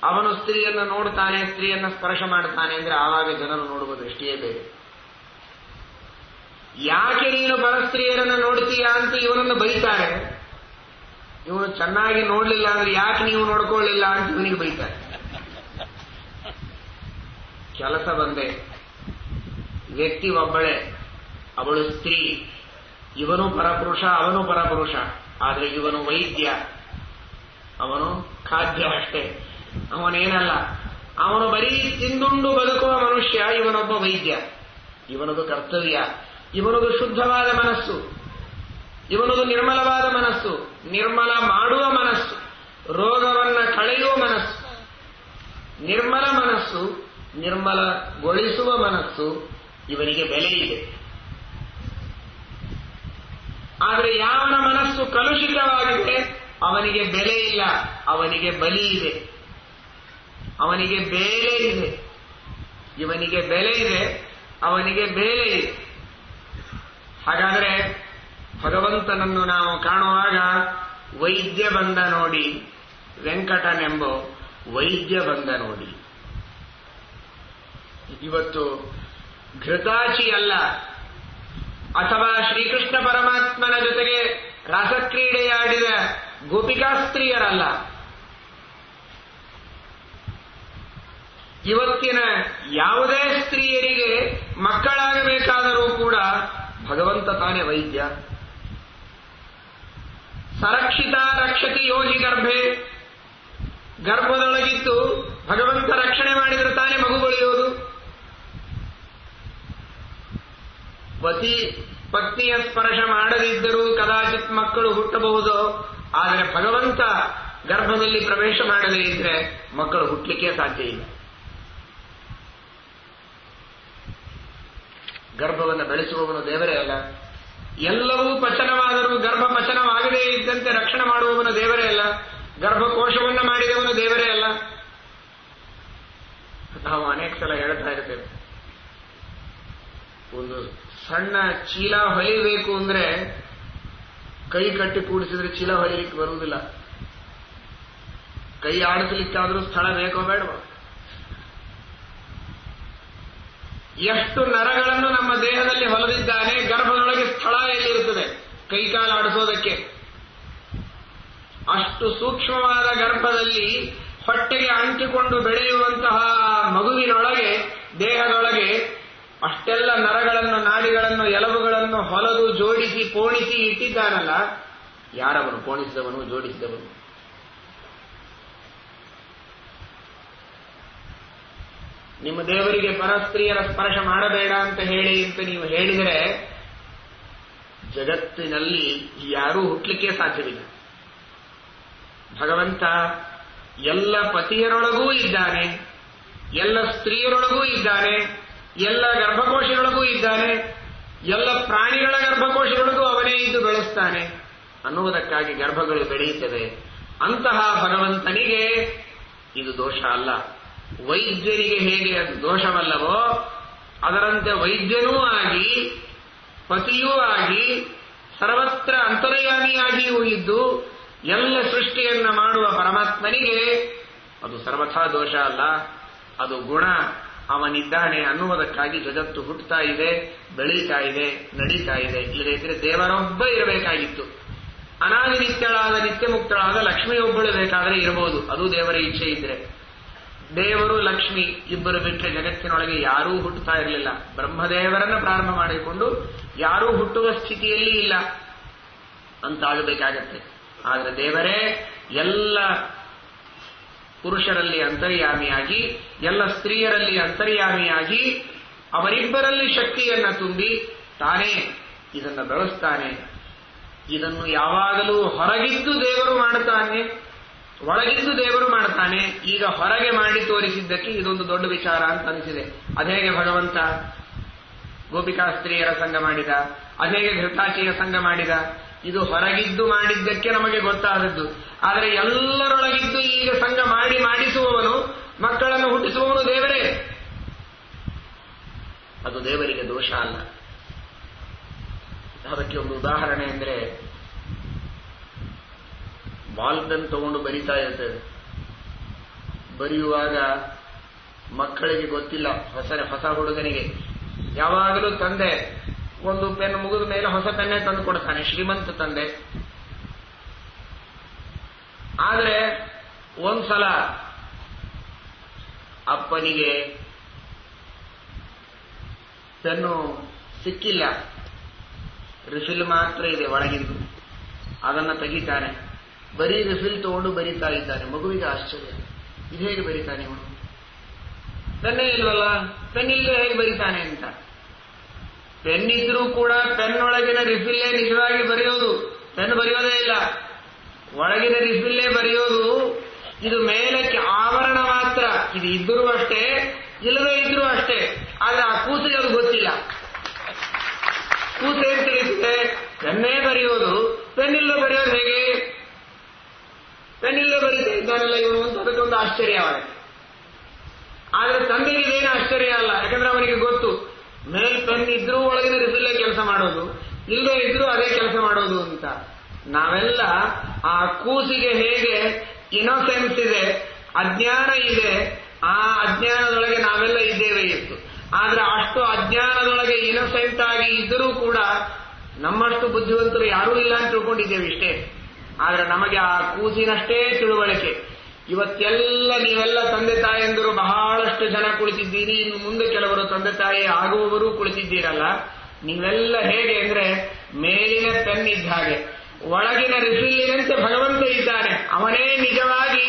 ಅವನು ಸ್ತ್ರೀಯನ್ನು ನೋಡ್ತಾನೆ, ಸ್ತ್ರೀಯನ್ನು ಸ್ಪರ್ಶ ಮಾಡ್ತಾನೆ ಅಂದ್ರೆ ಆವಾಗ ಜನರು ನೋಡುವ ದೃಷ್ಟಿಯೇ ಬೇರೆ. ಯಾಕೆ ನೀನು ಪರಸ್ತ್ರೀಯರನ್ನು ನೋಡ್ತೀಯಾ ಅಂತ ಇವನನ್ನು ಬೈತಾರೆ. ಇವನು ಚೆನ್ನಾಗಿ ನೋಡ್ಲಿಲ್ಲ ಅಂದ್ರೆ ಯಾಕೆ ನೀವು ನೋಡ್ಕೊಳ್ಳಿಲ್ಲ ಅಂತ ಇವನಿಗೆ ಬೈತಾರೆ. ಕೆಲಸ ಬಂದೆ, ವ್ಯಕ್ತಿ ಒಬ್ಬಳೆ, ಅವಳು ಸ್ತ್ರೀ, ಇವನು ಪರಪುರುಷ ಅವನು ಪರಪುರುಷ, ಆದರೆ ಇವನು ವೈದ್ಯ, ಅವನು ಖಾದ್ಯ ಅಷ್ಟೇ, ಅವನೇನಲ್ಲ. ಅವನು ಬರೀ ತಿಂದುಂಡು ಬದುಕುವ ಮನುಷ್ಯ. ಇವನೊಬ್ಬ ವೈದ್ಯ. ಇವನದು ಕರ್ತವ್ಯ. ಇವನದು ಶುದ್ಧವಾದ ಮನಸ್ಸು, ಇವನದು ನಿರ್ಮಲವಾದ ಮನಸ್ಸು, ನಿರ್ಮಲ ಮಾಡುವ ಮನಸ್ಸು, ರೋಗವನ್ನ ಕಳೆಯುವ ಮನಸ್ಸು, ನಿರ್ಮಲ ಮನಸ್ಸು, ನಿರ್ಮಲಗೊಳಿಸುವ ಮನಸ್ಸು. ಇವನಿಗೆ ಬೆಲೆ ಇದೆ. ಆದರೆ ಯಾವನ ಮನಸ್ಸು ಕಲುಷಿತವಾಗಿದೆ ಅವನಿಗೆ ಬೆಲೆ ಇಲ್ಲ, ಅವನಿಗೆ ಬಲಿ ಇದೆ, ಅವನಿಗೆ ಬೇಲೆ ಇದೆ. ಇವನಿಗೆ ಬೆಲೆ ಇದೆ, ಅವನಿಗೆ ಬೇಲೆ ಇದೆ. ಹಾಗಾದರೆ ಭಗವಂತನನ್ನು ನಾವು ಕಾಣುವಾಗ ವೈದ್ಯ ಬಂದ ನೋಡಿ, ವೆಂಕಟನೆಂಬೋ ವೈದ್ಯ ಬಂದ ನೋಡಿ. ಇವತ್ತು ಘೃತಾಚಿ ಅಲ್ಲ, ಅಥವಾ ಶ್ರೀಕೃಷ್ಣ ಪರಮಾತ್ಮನ ಜೊತೆಗೆ ರಾಸಕ್ರೀಡೆಯಾಡಿದ ಗೋಪಿಕಾಸ್ತ್ರೀಯರಲ್ಲ. ಇವತ್ತಿನ ಯಾವುದೇ ಸ್ತ್ರೀಯರಿಗೆ ಮಕ್ಕಳಾಗಬೇಕಾದರೂ ಕೂಡ ಭಗವಂತ ತಾನೇ ವೈದ್ಯ. ಸರಕ್ಷಿತ ರಕ್ಷತಿ ಯೋಗಿ ಗರ್ಭೆ, ಗರ್ಭದೊಳಗಿದ್ದು ಭಗವಂತ ರಕ್ಷಣೆ ಮಾಡಿದರೆ ತಾನೇ ಮಗುಗೊಳಿಯೋದು. ಪತ್ನಿಯ ಸ್ಪರ್ಶ ಮಾಡದಿದ್ದರೂ ಕದಾಚಿತ್ ಮಕ್ಕಳು ಹುಟ್ಟಬಹುದು. ಆದರೆ ಭಗವಂತ ಗರ್ಭದಲ್ಲಿ ಪ್ರವೇಶ ಮಾಡದೇ ಇದ್ರೆ ಮಕ್ಕಳು ಹುಟ್ಟಲಿಕ್ಕೆ ಸಾಧ್ಯ ಇಲ್ಲ. ಗರ್ಭವನ್ನು ಬೆಳೆಸುವವನು ದೇವರೇ ಅಲ್ಲ. ಎಲ್ಲವೂ ಪಚನವಾದರೂ ಗರ್ಭ ಪಚನವಾಗದೇ ಇದ್ದಂತೆ ರಕ್ಷಣೆ ಮಾಡುವವನು ದೇವರೇ ಅಲ್ಲ. ಗರ್ಭಕೋಶವನ್ನು ಮಾಡಿದವನು ದೇವರೇ ಅಲ್ಲ. ನಾವು ಅನೇಕ ಸಲ ಹೇಳ್ತಾ ಇರ್ತೇವೆ, ಒಂದು ಸಣ್ಣ ಚೀಲ ಹೊಲಿಬೇಕು ಅಂದ್ರೆ ಕೈ ಕಟ್ಟಿ ಕೂಡಿಸಿದ್ರೆ ಚೀಲ ಹೊಲಿಲಿಕ್ಕೆ ಬರುವುದಿಲ್ಲ. ಕೈ ಆಡಿಸಲಿಕ್ಕಾದ್ರೂ ಸ್ಥಳ ಬೇಕೋ ಬೇಡವೋ? ಎಷ್ಟು ನರಗಳನ್ನು ನಮ್ಮ ದೇಹದಲ್ಲಿ ಹೊಲದಿದ್ದಾನೆ, ಗರ್ಭದೊಳಗೆ ಸ್ಥಳ ಎಲ್ಲಿರುತ್ತದೆ ಕೈಕಾಲು ಆಡಿಸೋದಕ್ಕೆ? ಅಷ್ಟು ಸೂಕ್ಷ್ಮವಾದ ಗರ್ಭದಲ್ಲಿ ಹೊಟ್ಟೆಗೆ ಅಂಟಿಕೊಂಡು ಬೆಳೆಯುವಂತಹ ಮಗುವಿನೊಳಗೆ, ದೇಹದೊಳಗೆ ಅಷ್ಟೆಲ್ಲ ನರಗಳನ್ನು, ನಾಡಿಗಳನ್ನು, ಎಲುಬುಗಳನ್ನು ಹೊಲದು ಜೋಡಿಸಿ ಪೋಣಿಸಿ ಇಟ್ಟಿದ್ದಾನಲ್ಲ. ಯಾರವನು ಪೋಣಿಸಿದವನು, ಜೋಡಿಸಿದವನು? ನಿಮ್ಮ ದೇವರಿಗೆ ಪರಸ್ತ್ರೀಯರ ಸ್ಪರ್ಶ ಮಾಡಬೇಡ ಅಂತ ಹೇಳಿ ಅಂತ ನೀವು ಹೇಳಿದರೆ ಜಗತ್ತಿನಲ್ಲಿ ಯಾರೂ ಹುಟ್ಟಲಿಕ್ಕೆ ಸಾಧ್ಯವಿಲ್ಲ. ಭಗವಂತ ಎಲ್ಲ ಪತಿಯರೊಳಗೂ ಇದ್ದಾನೆ, ಎಲ್ಲ ಸ್ತ್ರೀಯರೊಳಗೂ ಇದ್ದಾನೆ, ಎಲ್ಲ ಗರ್ಭಕೋಶಗಳೊಳಗೂ ಇದ್ದಾನೆ, ಎಲ್ಲ ಪ್ರಾಣಿಗಳ ಗರ್ಭಕೋಶಗಳಿಗೂ ಅವನೇ ಇದ್ದು ಬೆಳೆಸ್ತಾನೆ ಅನ್ನುವುದಕ್ಕಾಗಿ ಗರ್ಭಗಳು ಬೆಳೆಯುತ್ತವೆ. ಅಂತಹ ಭಗವಂತನಿಗೆ ಇದು ದೋಷ ಅಲ್ಲ. ವೈದ್ಯರಿಗೆ ಹೇಗೆ ಅದು ದೋಷವಲ್ಲವೋ ಅದರಂತೆ ವೈದ್ಯನೂ ಆಗಿ, ಪತಿಯೂ ಆಗಿ, ಸರ್ವತ್ರ ಅಂತರ್ಯಾಮಿಯಾಗಿಯೂ ಇದ್ದು ಎಲ್ಲ ಸೃಷ್ಟಿಯನ್ನ ಮಾಡುವ ಪರಮಾತ್ಮನಿಗೆ ಅದು ಸರ್ವಥಾ ದೋಷ ಅಲ್ಲ, ಅದು ಗುಣ. ಅವನಿದ್ದಾನೆ ಅನ್ನುವುದಕ್ಕಾಗಿ ಜಗತ್ತು ಹುಟ್ಟುತ್ತಾ ಇದೆ, ಬೆಳೀತಾ ಇದೆ, ನಡೀತಾ ಇದೆ. ಇಲ್ಲದಿದ್ದರೆ ದೇವರೊಬ್ಬ ಇರಬೇಕಾಗಿತ್ತು. ಅನಾದಿ ನಿತ್ಯಳಾದ, ನಿತ್ಯ ಮುಕ್ತಳಾದ ಲಕ್ಷ್ಮಿಯೊಬ್ಬಳು ಬೇಕಾದರೆ ಇರಬಹುದು, ಅದು ದೇವರ ಇಚ್ಛೆ ಇದ್ರೆ. ದೇವರು ಲಕ್ಷ್ಮಿ ಇಬ್ಬರು ಬಿಟ್ಟರೆ ಜಗತ್ತಿನೊಳಗೆ ಯಾರೂ ಹುಟ್ಟುತ್ತಾ ಇರಲಿಲ್ಲ. ಬ್ರಹ್ಮದೇವರನ್ನು ಪ್ರಾರಂಭ ಮಾಡಿಕೊಂಡು ಯಾರೂ ಹುಟ್ಟುವ ಸ್ಥಿತಿಯಲ್ಲಿ ಇಲ್ಲ ಅಂತಾಗಬೇಕಾಗತ್ತೆ. ಆದರೆ ದೇವರೇ ಎಲ್ಲ ಪುರುಷರಲ್ಲಿ ಅಂತರ್ಯಾಮಿಯಾಗಿ, ಎಲ್ಲ ಸ್ತ್ರೀಯರಲ್ಲಿ ಅಂತರ್ಯಾಮಿಯಾಗಿ, ಅವರಿಬ್ಬರಲ್ಲಿ ಶಕ್ತಿಯನ್ನ ತುಂಬಿ ತಾನೇ ಇದನ್ನು ಬೆಳೆಸ್ತಾನೆ. ಇದನ್ನು ಯಾವಾಗಲೂ ಹೊರಗಿದ್ದು ದೇವರು ಮಾಡುತ್ತಾನೆ, ಒಳಗಿದ್ದು ದೇವರು ಮಾಡ್ತಾನೆ. ಈಗ ಹೊರಗೆ ಮಾಡಿ ತೋರಿಸಿದ್ದಕ್ಕೆ ಇದೊಂದು ದೊಡ್ಡ ವಿಚಾರ ಅಂತ ಅನಿಸಿದೆ. ಅದೇಗೆ ಭಗವಂತ ಗೋಪಿಕಾ ಸ್ತ್ರೀಯರ ಸಂಘ ಮಾಡಿದ, ಅದೇಗೆ ಘೃತಾಚಿಯ ಸಂಘ ಮಾಡಿದ, ಇದು ಹೊರಗಿದ್ದು ಮಾಡಿದ್ದಕ್ಕೆ ನಮಗೆ ಗೊತ್ತಾದದ್ದು. ಆದರೆ ಎಲ್ಲರೊಳಗಿದ್ದು ಈಗ ಸಂಘ ಮಾಡಿಸುವವನು, ಮಕ್ಕಳನ್ನು ಹುಟ್ಟಿಸುವವನು ದೇವರೇ. ಅದು ದೇವರಿಗೆ ದೋಷ ಅಲ್ಲ. ಅದಕ್ಕೆ ಒಂದು ಉದಾಹರಣೆ ಅಂದರೆ, ಬಾಲ್ ಪೆನ್ ತಗೊಂಡು ಬರಿತಾ ಇರ್ತೇವೆ. ಬರೆಯುವಾಗ ಮಕ್ಕಳಿಗೆ ಗೊತ್ತಿಲ್ಲ, ಹೊಸ ಹುಡುಗನಿಗೆ ಯಾವಾಗಲೂ ತಂದೆ ಒಂದು ಪೆನ್ ಮುಗಿದ ಮೇಲೆ ಹೊಸ ಪೆನ್ನೇ ತಂದು ಕೊಡ್ತಾನೆ, ಶ್ರೀಮಂತ ತಂದೆ. ಆದರೆ ಒಂದ್ಸಲ ಅಪ್ಪನಿಗೆ ಪೆನ್ನು ಸಿಕ್ಕಿಲ್ಲ, ರಿಫಿಲ್ ಮಾತ್ರ ಇದೆ ಒಳಗಿಂದು. ಅದನ್ನು ತೆಗಿತಾನೆ, ಬರೀ ರಿಫಿಲ್ ತಗೊಂಡು ಬರೀತಾ ಇದ್ದಾನೆ. ಮಗುವಿಗೆ ಆಶ್ಚರ್ಯ, ಇದು ಹೇಗೆ ಬರೀತಾನೆ ಇವನು? ಪೆನ್ನೇ ಇಲ್ವಲ್ಲ, ಪೆನ್ ಇಲ್ಲದೆ ಹೇಗೆ ಬರೀತಾನೆ ಅಂತ. ಪೆನ್ ಇದ್ರೂ ಕೂಡ ಪೆನ್ನೊಳಗಿನ ರಿಫಿಲ್ಲೇ ನಿಜವಾಗಿ ಬರೆಯೋದು, ಪೆನ್ ಬರೆಯೋದೇ ಇಲ್ಲ. ಒಳಗಿನ ರಿಫಿಲ್ಲೇ ಬರೆಯೋದು. ಇದು ಮೇಲಕ್ಕೆ ಆವರಣ ಮಾತ್ರ. ಇದು ಇದ್ರೂ ಅಷ್ಟೇ, ಇಲ್ಲದೇ ಇದ್ರೂ ಅಷ್ಟೇ. ಆದ್ರೆ ಆ ಕೂಸಿಗೆ ಅದು ಗೊತ್ತಿಲ್ಲ. ಕೂಸು ಏನ್ ತಿಳಿಸುತ್ತೆ? ಪೆನ್ನೇ ಬರೆಯೋದು, ಪೆನ್ ಇಲ್ಲದೆ ಬರೆಯೋದು ಹೇಗೆ? ಪೆನ್ ಇಲ್ಲದೆ ಬರೀತಾ ಇದ್ದಾನಲ್ಲ ಇವನು ಅಂತ ಅದಕ್ಕೊಂದು ಆಶ್ಚರ್ಯ ಅವನಿಗೆ. ಆದ್ರೆ ತಂದೆಗೆ ಇದೇನು ಆಶ್ಚರ್ಯ ಅಲ್ಲ, ಯಾಕಂದ್ರೆ ಅವನಿಗೆ ಗೊತ್ತು ಮೇಲ್ ಪೆನ್ ಇದ್ರೂ ಒಳಗಿನ ರಿಫಿಲ್ಲೇ ಕೆಲಸ ಮಾಡೋದು, ಇಲ್ಲದೆ ಇದ್ರೂ ಅದೇ ಕೆಲಸ ಮಾಡೋದು ಅಂತ. ನಾವೆಲ್ಲ ಆ ಕೂಸಿಗೆ ಹೇಗೆ ಇನ್ನೋಸೆನ್ಸ್ ಇದೆ, ಅಜ್ಞಾನ ಇದೆ, ಆ ಅಜ್ಞಾನದೊಳಗೆ ನಾವೆಲ್ಲ ಇದ್ದೇವೆ ಇತ್ತು. ಆದ್ರೆ ಅಷ್ಟು ಅಜ್ಞಾನದೊಳಗೆ ಇನ್ನೋಸೆಂಟ್ ಆಗಿ ಇದ್ದರೂ ಕೂಡ ನಮ್ಮಷ್ಟು ಬುದ್ಧಿವಂತರು ಯಾರೂ ಇಲ್ಲ ಅಂತ ತಿಳ್ಕೊಂಡಿದ್ದೇವೆ ಇಷ್ಟೇ. ಆದ್ರೆ ನಮಗೆ ಆ ಕೂಸಿನಷ್ಟೇ ತಿಳುವಳಿಕೆ. ಇವತ್ತೆಲ್ಲ ನೀವೆಲ್ಲ ತಂದೆ ತಾಯಿಯಂದರು ಬಹಳಷ್ಟು ಜನ ಕುಳಿತಿದ್ದೀರಿ, ಇನ್ನು ಮುಂದೆ ಕೆಲವರು ತಂದೆ ತಾಯಿ ಆಗುವವರು ಕುಳಿತಿದ್ದೀರಲ್ಲ. ನೀವೆಲ್ಲ ಹೇಗೆ ಅಂದ್ರೆ ಮೇಲಿನ ಪೆನ್ ಇದ್ದ ಹಾಗೆ, ಒಳಗಿನ ರಿಫಿಲ್ಲಿನಂತೆ ಭಗವಂತ ಇದ್ದಾನೆ. ಅವನೇ ನಿಜವಾಗಿ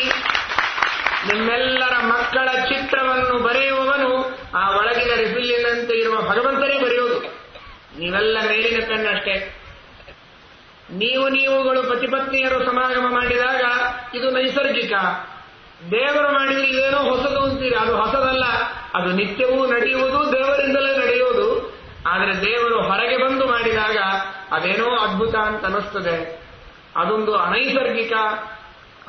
ನಿಮ್ಮೆಲ್ಲರ ಮಕ್ಕಳ ಚಿತ್ರವನ್ನು ಬರೆಯುವವನು. ಆ ಒಳಗಿನ ರಿಫಿಲ್ಲಿನಂತೆ ಇರುವ ಭಗವಂತನೇ ಬರೆಯೋದು. ನೀವೆಲ್ಲ ಮೇಲಿನ ಪೆನ್ ಅಷ್ಟೇ. ನೀವುಗಳು ಪತಿಪತ್ನಿಯರು ಸಮಾಗಮ ಮಾಡಿದಾಗ ಇದು ನೈಸರ್ಗಿಕ. ದೇವರು ಮಾಡಿದ್ರೆ ಇದೇನೋ ಹೊಸದು ಅಂತೀರಿ, ಅದು ಹೊಸದಲ್ಲ. ಅದು ನಿತ್ಯವೂ ನಡೆಯುವುದು, ದೇವರಿಂದಲೇ ನಡೆಯುವುದು. ಆದರೆ ದೇವರು ಹೊರಗೆ ಬಂದು ಮಾಡಿದಾಗ ಅದೇನೋ ಅದ್ಭುತ ಅಂತ ಅನಿಸ್ತದೆ. ಅದೊಂದು ಅನೈಸರ್ಗಿಕ,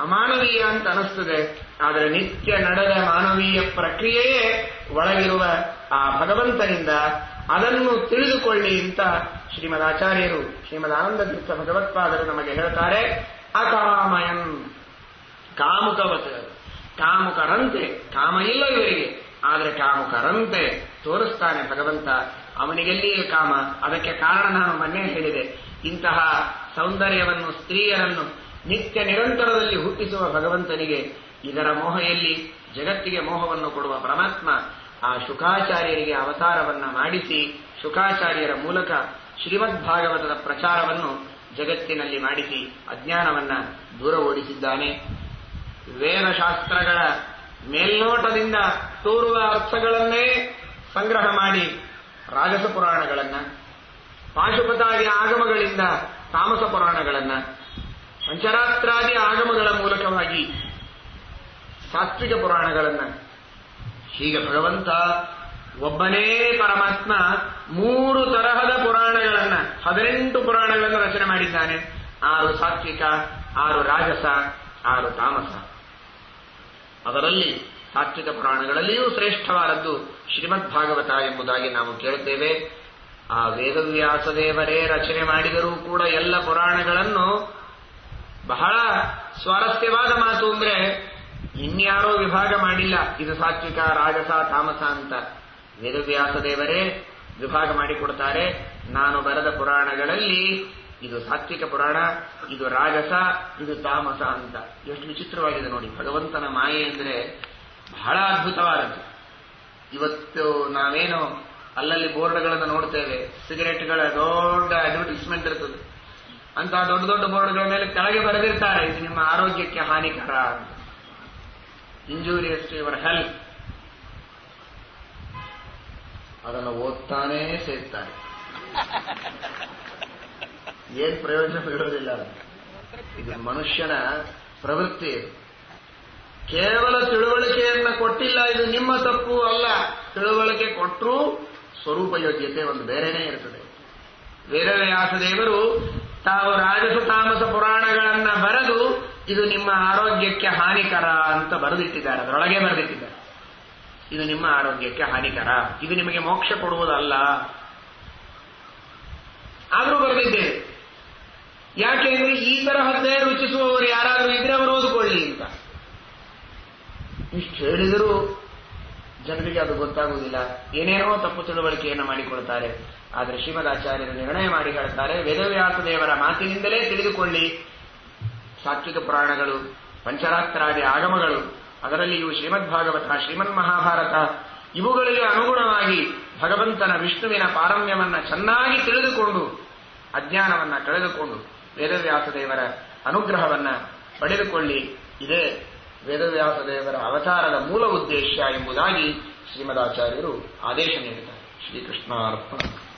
ಅಮಾನವೀಯ ಅಂತ ಅನಿಸ್ತದೆ. ಆದರೆ ನಿತ್ಯ ನಡೆದ ಮಾನವೀಯ ಪ್ರಕ್ರಿಯೆಯೇ ಒಳಗಿರುವ ಆ ಭಗವಂತನಿಂದ. ಅದನ್ನು ತಿಳಿದುಕೊಳ್ಳಿ ಅಂತ ಶ್ರೀಮದ್ ಆಚಾರ್ಯರು, ಶ್ರೀಮದ್ ಆನಂದ ತೀರ್ಥ ಭಗವತ್ಪಾದರು ನಮಗೆ ಹೇಳ್ತಾರೆ. ಅಕಾಮಯನ್, ಕಾಮುಕವತ್, ಕಾಮುಕರಂತೆ. ಕಾಮ ಇಲ್ಲ ಇವರಿಗೆ, ಆದರೆ ಕಾಮುಕರಂತೆ ತೋರಿಸ್ತಾನೆ ಭಗವಂತ. ಅವನಿಗೆಲ್ಲಿಯೇ ಕಾಮ? ಅದಕ್ಕೆ ಕಾರಣ ನಾನು ಮೊನ್ನೆ ಹೇಳಿದೆ. ಇಂತಹ ಸೌಂದರ್ಯವನ್ನು, ಸ್ತ್ರೀಯರನ್ನು ನಿತ್ಯ ನಿರಂತರದಲ್ಲಿ ಹುಟ್ಟಿಸುವ ಭಗವಂತನಿಗೆ ಇದರ ಮೋಹ ಎಲ್ಲಿ? ಜಗತ್ತಿಗೆ ಮೋಹವನ್ನು ಕೊಡುವ ಪರಮಾತ್ಮ ಆ ಶುಕಾಚಾರ್ಯರಿಗೆ ಅವತಾರವನ್ನ ಮಾಡಿಸಿ, ಶುಕಾಚಾರ್ಯರ ಮೂಲಕ ಶ್ರೀಮದ್ ಭಾಗವತದ ಪ್ರಚಾರವನ್ನು ಜಗತ್ತಿನಲ್ಲಿ ಮಾಡಿಸಿ ಅಜ್ಞಾನವನ್ನ ದೂರ ಓಡಿಸಿದ್ದಾನೆ. ವೇದಶಾಸ್ತ್ರಗಳ ಮೇಲ್ನೋಟದಿಂದ ತೋರುವ ಅರ್ಥಗಳನ್ನೇ ಸಂಗ್ರಹ ಮಾಡಿ ರಾಜಸ ಪುರಾಣಗಳನ್ನ, ಪಾಶುಪತಾದಿ ಆಗಮಗಳಿಂದ ತಾಮಸ ಪುರಾಣಗಳನ್ನ, ಪಂಚರಾತ್ರಾದಿ ಆಗಮಗಳ ಮೂಲಕವಾಗಿ ಸಾತ್ವಿಕ ಪುರಾಣಗಳನ್ನ, ಹೀಗೆ ಭಗವಂತ ಒಬ್ಬನೇ ಪರಮಾತ್ಮ 3 ತರಹದ ಪುರಾಣಗಳನ್ನ, 18 ಪುರಾಣಗಳನ್ನು ರಚನೆ ಮಾಡಿದ್ದಾನೆ. 6 ಸಾತ್ವಿಕ, 6 ರಾಜಸ, 6 ತಾಮಸ. ಅದರಲ್ಲಿ ಸಾತ್ವಿಕ ಪುರಾಣಗಳಲ್ಲಿಯೂ ಶ್ರೇಷ್ಠವಾದದ್ದು ಶ್ರೀಮದ್ ಭಾಗವತ ಎಂಬುದಾಗಿ ನಾವು ಕೇಳುತ್ತೇವೆ. ಆ ವೇದವ್ಯಾಸದೇವರೇ ರಚನೆ ಮಾಡಿದರೂ ಕೂಡ ಎಲ್ಲ ಪುರಾಣಗಳನ್ನು ಬಹಳ ಸ್ವಾರಸ್ಯವಾದ ಮಾತು ಅಂದ್ರೆ ಇನ್ಯಾರೋ ವಿಭಾಗ ಮಾಡಿಲ್ಲ, ಇದು ಸಾತ್ವಿಕ, ರಾಜಸ, ತಾಮಸ ಅಂತ. ವೇದವ್ಯಾಸದೇವರೇ ವಿಭಾಗ ಮಾಡಿಕೊಡ್ತಾರೆ. ನಾನು ಬರೆದ ಪುರಾಣಗಳಲ್ಲಿ ಇದು ಸಾತ್ವಿಕ ಪುರಾಣ, ಇದು ರಾಜಸ, ಇದು ತಾಮಸ ಅಂತ. ಎಷ್ಟು ವಿಚಿತ್ರವಾಗಿದೆ ನೋಡಿ. ಭಗವಂತನ ಮಾಯೆ ಅಂದ್ರೆ ಬಹಳ ಅದ್ಭುತವಾದದ್ದು. ಇವತ್ತು ನಾವೇನೋ ಅಲ್ಲಲ್ಲಿ ಬೋರ್ಡ್ಗಳನ್ನು ನೋಡ್ತೇವೆ, ಸಿಗರೆಟ್ಗಳ ದೊಡ್ಡ ಅಡ್ವರ್ಟೈಸ್ಮೆಂಟ್ ಇರ್ತದೆ. ಅಂತ ದೊಡ್ಡ ದೊಡ್ಡ ಬೋರ್ಡ್ಗಳ ಮೇಲೆ ಕೆಳಗೆ ಬರೆದಿರ್ತಾರೆ, ಇದು ನಿಮ್ಮ ಆರೋಗ್ಯಕ್ಕೆ ಹಾನಿಕರ ಅಂತ, ಇಂಜೂರಿಯಸ್ ಟು ಯುವರ್ ಹೆಲ್ತ್. ಅದನ್ನು ಓದ್ತಾನೇ ಸೇರ್ತಾರೆ. ಏನ್ ಪ್ರಯೋಜನ ಇರೋದಿಲ್ಲ. ಇದು ಮನುಷ್ಯನ ಪ್ರವೃತ್ತಿ. ಕೇವಲ ತಿಳುವಳಿಕೆಯನ್ನ ಕೊಟ್ಟಿಲ್ಲ, ಇದು ನಿಮ್ಮ ತಪ್ಪು ಅಲ್ಲ. ತಿಳುವಳಿಕೆ ಕೊಟ್ಟರೂ ಸ್ವರೂಪ ಯೋಗ್ಯತೆ ಒಂದು ಬೇರೆನೇ ಇರ್ತದೆ. ವೇದವ್ಯಾಸದೇವರು ತಾವು ರಾಜಸ ತಾಮಸ ಪುರಾಣಗಳನ್ನ ಬರೆದು ಇದು ನಿಮ್ಮ ಆರೋಗ್ಯಕ್ಕೆ ಹಾನಿಕರ ಅಂತ ಬರೆದಿಟ್ಟಿದ್ದಾರೆ. ಅದರೊಳಗೆ ಬರೆದಿಟ್ಟಿದ್ದಾರೆ, ಇದು ನಿಮ್ಮ ಆರೋಗ್ಯಕ್ಕೆ ಹಾನಿಕರ, ಇದು ನಿಮಗೆ ಮೋಕ್ಷ ಕೊಡುವುದಲ್ಲ. ಆದರೂ ಬರೆದಿದ್ದೇವೆ. ಯಾಕೆಂದ್ರೆ ಈ ತರಹದ್ದೇ ರುಚಿಸುವವರು ಯಾರಾದರೂ ಇದ್ರೆ ಅವರು ಓದಿಕೊಳ್ಳಿ ಅಂತ. ಇಷ್ಟು ಹೇಳಿದರೂ ಜನರಿಗೆ ಅದು ಗೊತ್ತಾಗುವುದಿಲ್ಲ. ಏನೇನೋ ತಪ್ಪು ತಿಳುವಳಿಕೆಯನ್ನು ಮಾಡಿಕೊಳ್ತಾರೆ. ಆದರೆ ಶ್ರೀಮದಾಚಾರ್ಯರು ನಿರ್ಣಯ ಮಾಡಿ ಹೇಳ್ತಾರೆ, ವೇದವ್ಯಾಸ ದೇವರ ಮಾತಿನಿಂದಲೇ ತಿಳಿದುಕೊಳ್ಳಿ. ಸಾತ್ವಿಕ ಪುರಾಣಗಳು, ಪಂಚರಾತ್ರಾದಿ ಆಗಮಗಳು, ಅದರಲ್ಲಿಯೂ ಶ್ರೀಮದ್ ಭಾಗವತ, ಶ್ರೀಮನ್ ಮಹಾಭಾರತ, ಇವುಗಳಿಗೆ ಅನುಗುಣವಾಗಿ ಭಗವಂತನ ವಿಷ್ಣುವಿನ ಪಾರಮ್ಯವನ್ನ ಚೆನ್ನಾಗಿ ತಿಳಿದುಕೊಂಡು, ಅಜ್ಞಾನವನ್ನ ಕಳೆದುಕೊಂಡು ವೇದವ್ಯಾಸ ದೇವರ ಅನುಗ್ರಹವನ್ನ ಪಡೆದುಕೊಳ್ಳಿ. ಇದೇ ವೇದವ್ಯಾಸ ದೇವರ ಅವತಾರದ ಮೂಲ ಉದ್ದೇಶ ಎಂಬುದಾಗಿ ಶ್ರೀಮದಾಚಾರ್ಯರು ಆದೇಶ ನೀಡಿದ್ದಾರೆ. ಶ್ರೀಕೃಷ್ಣಾರ್ಪಣ.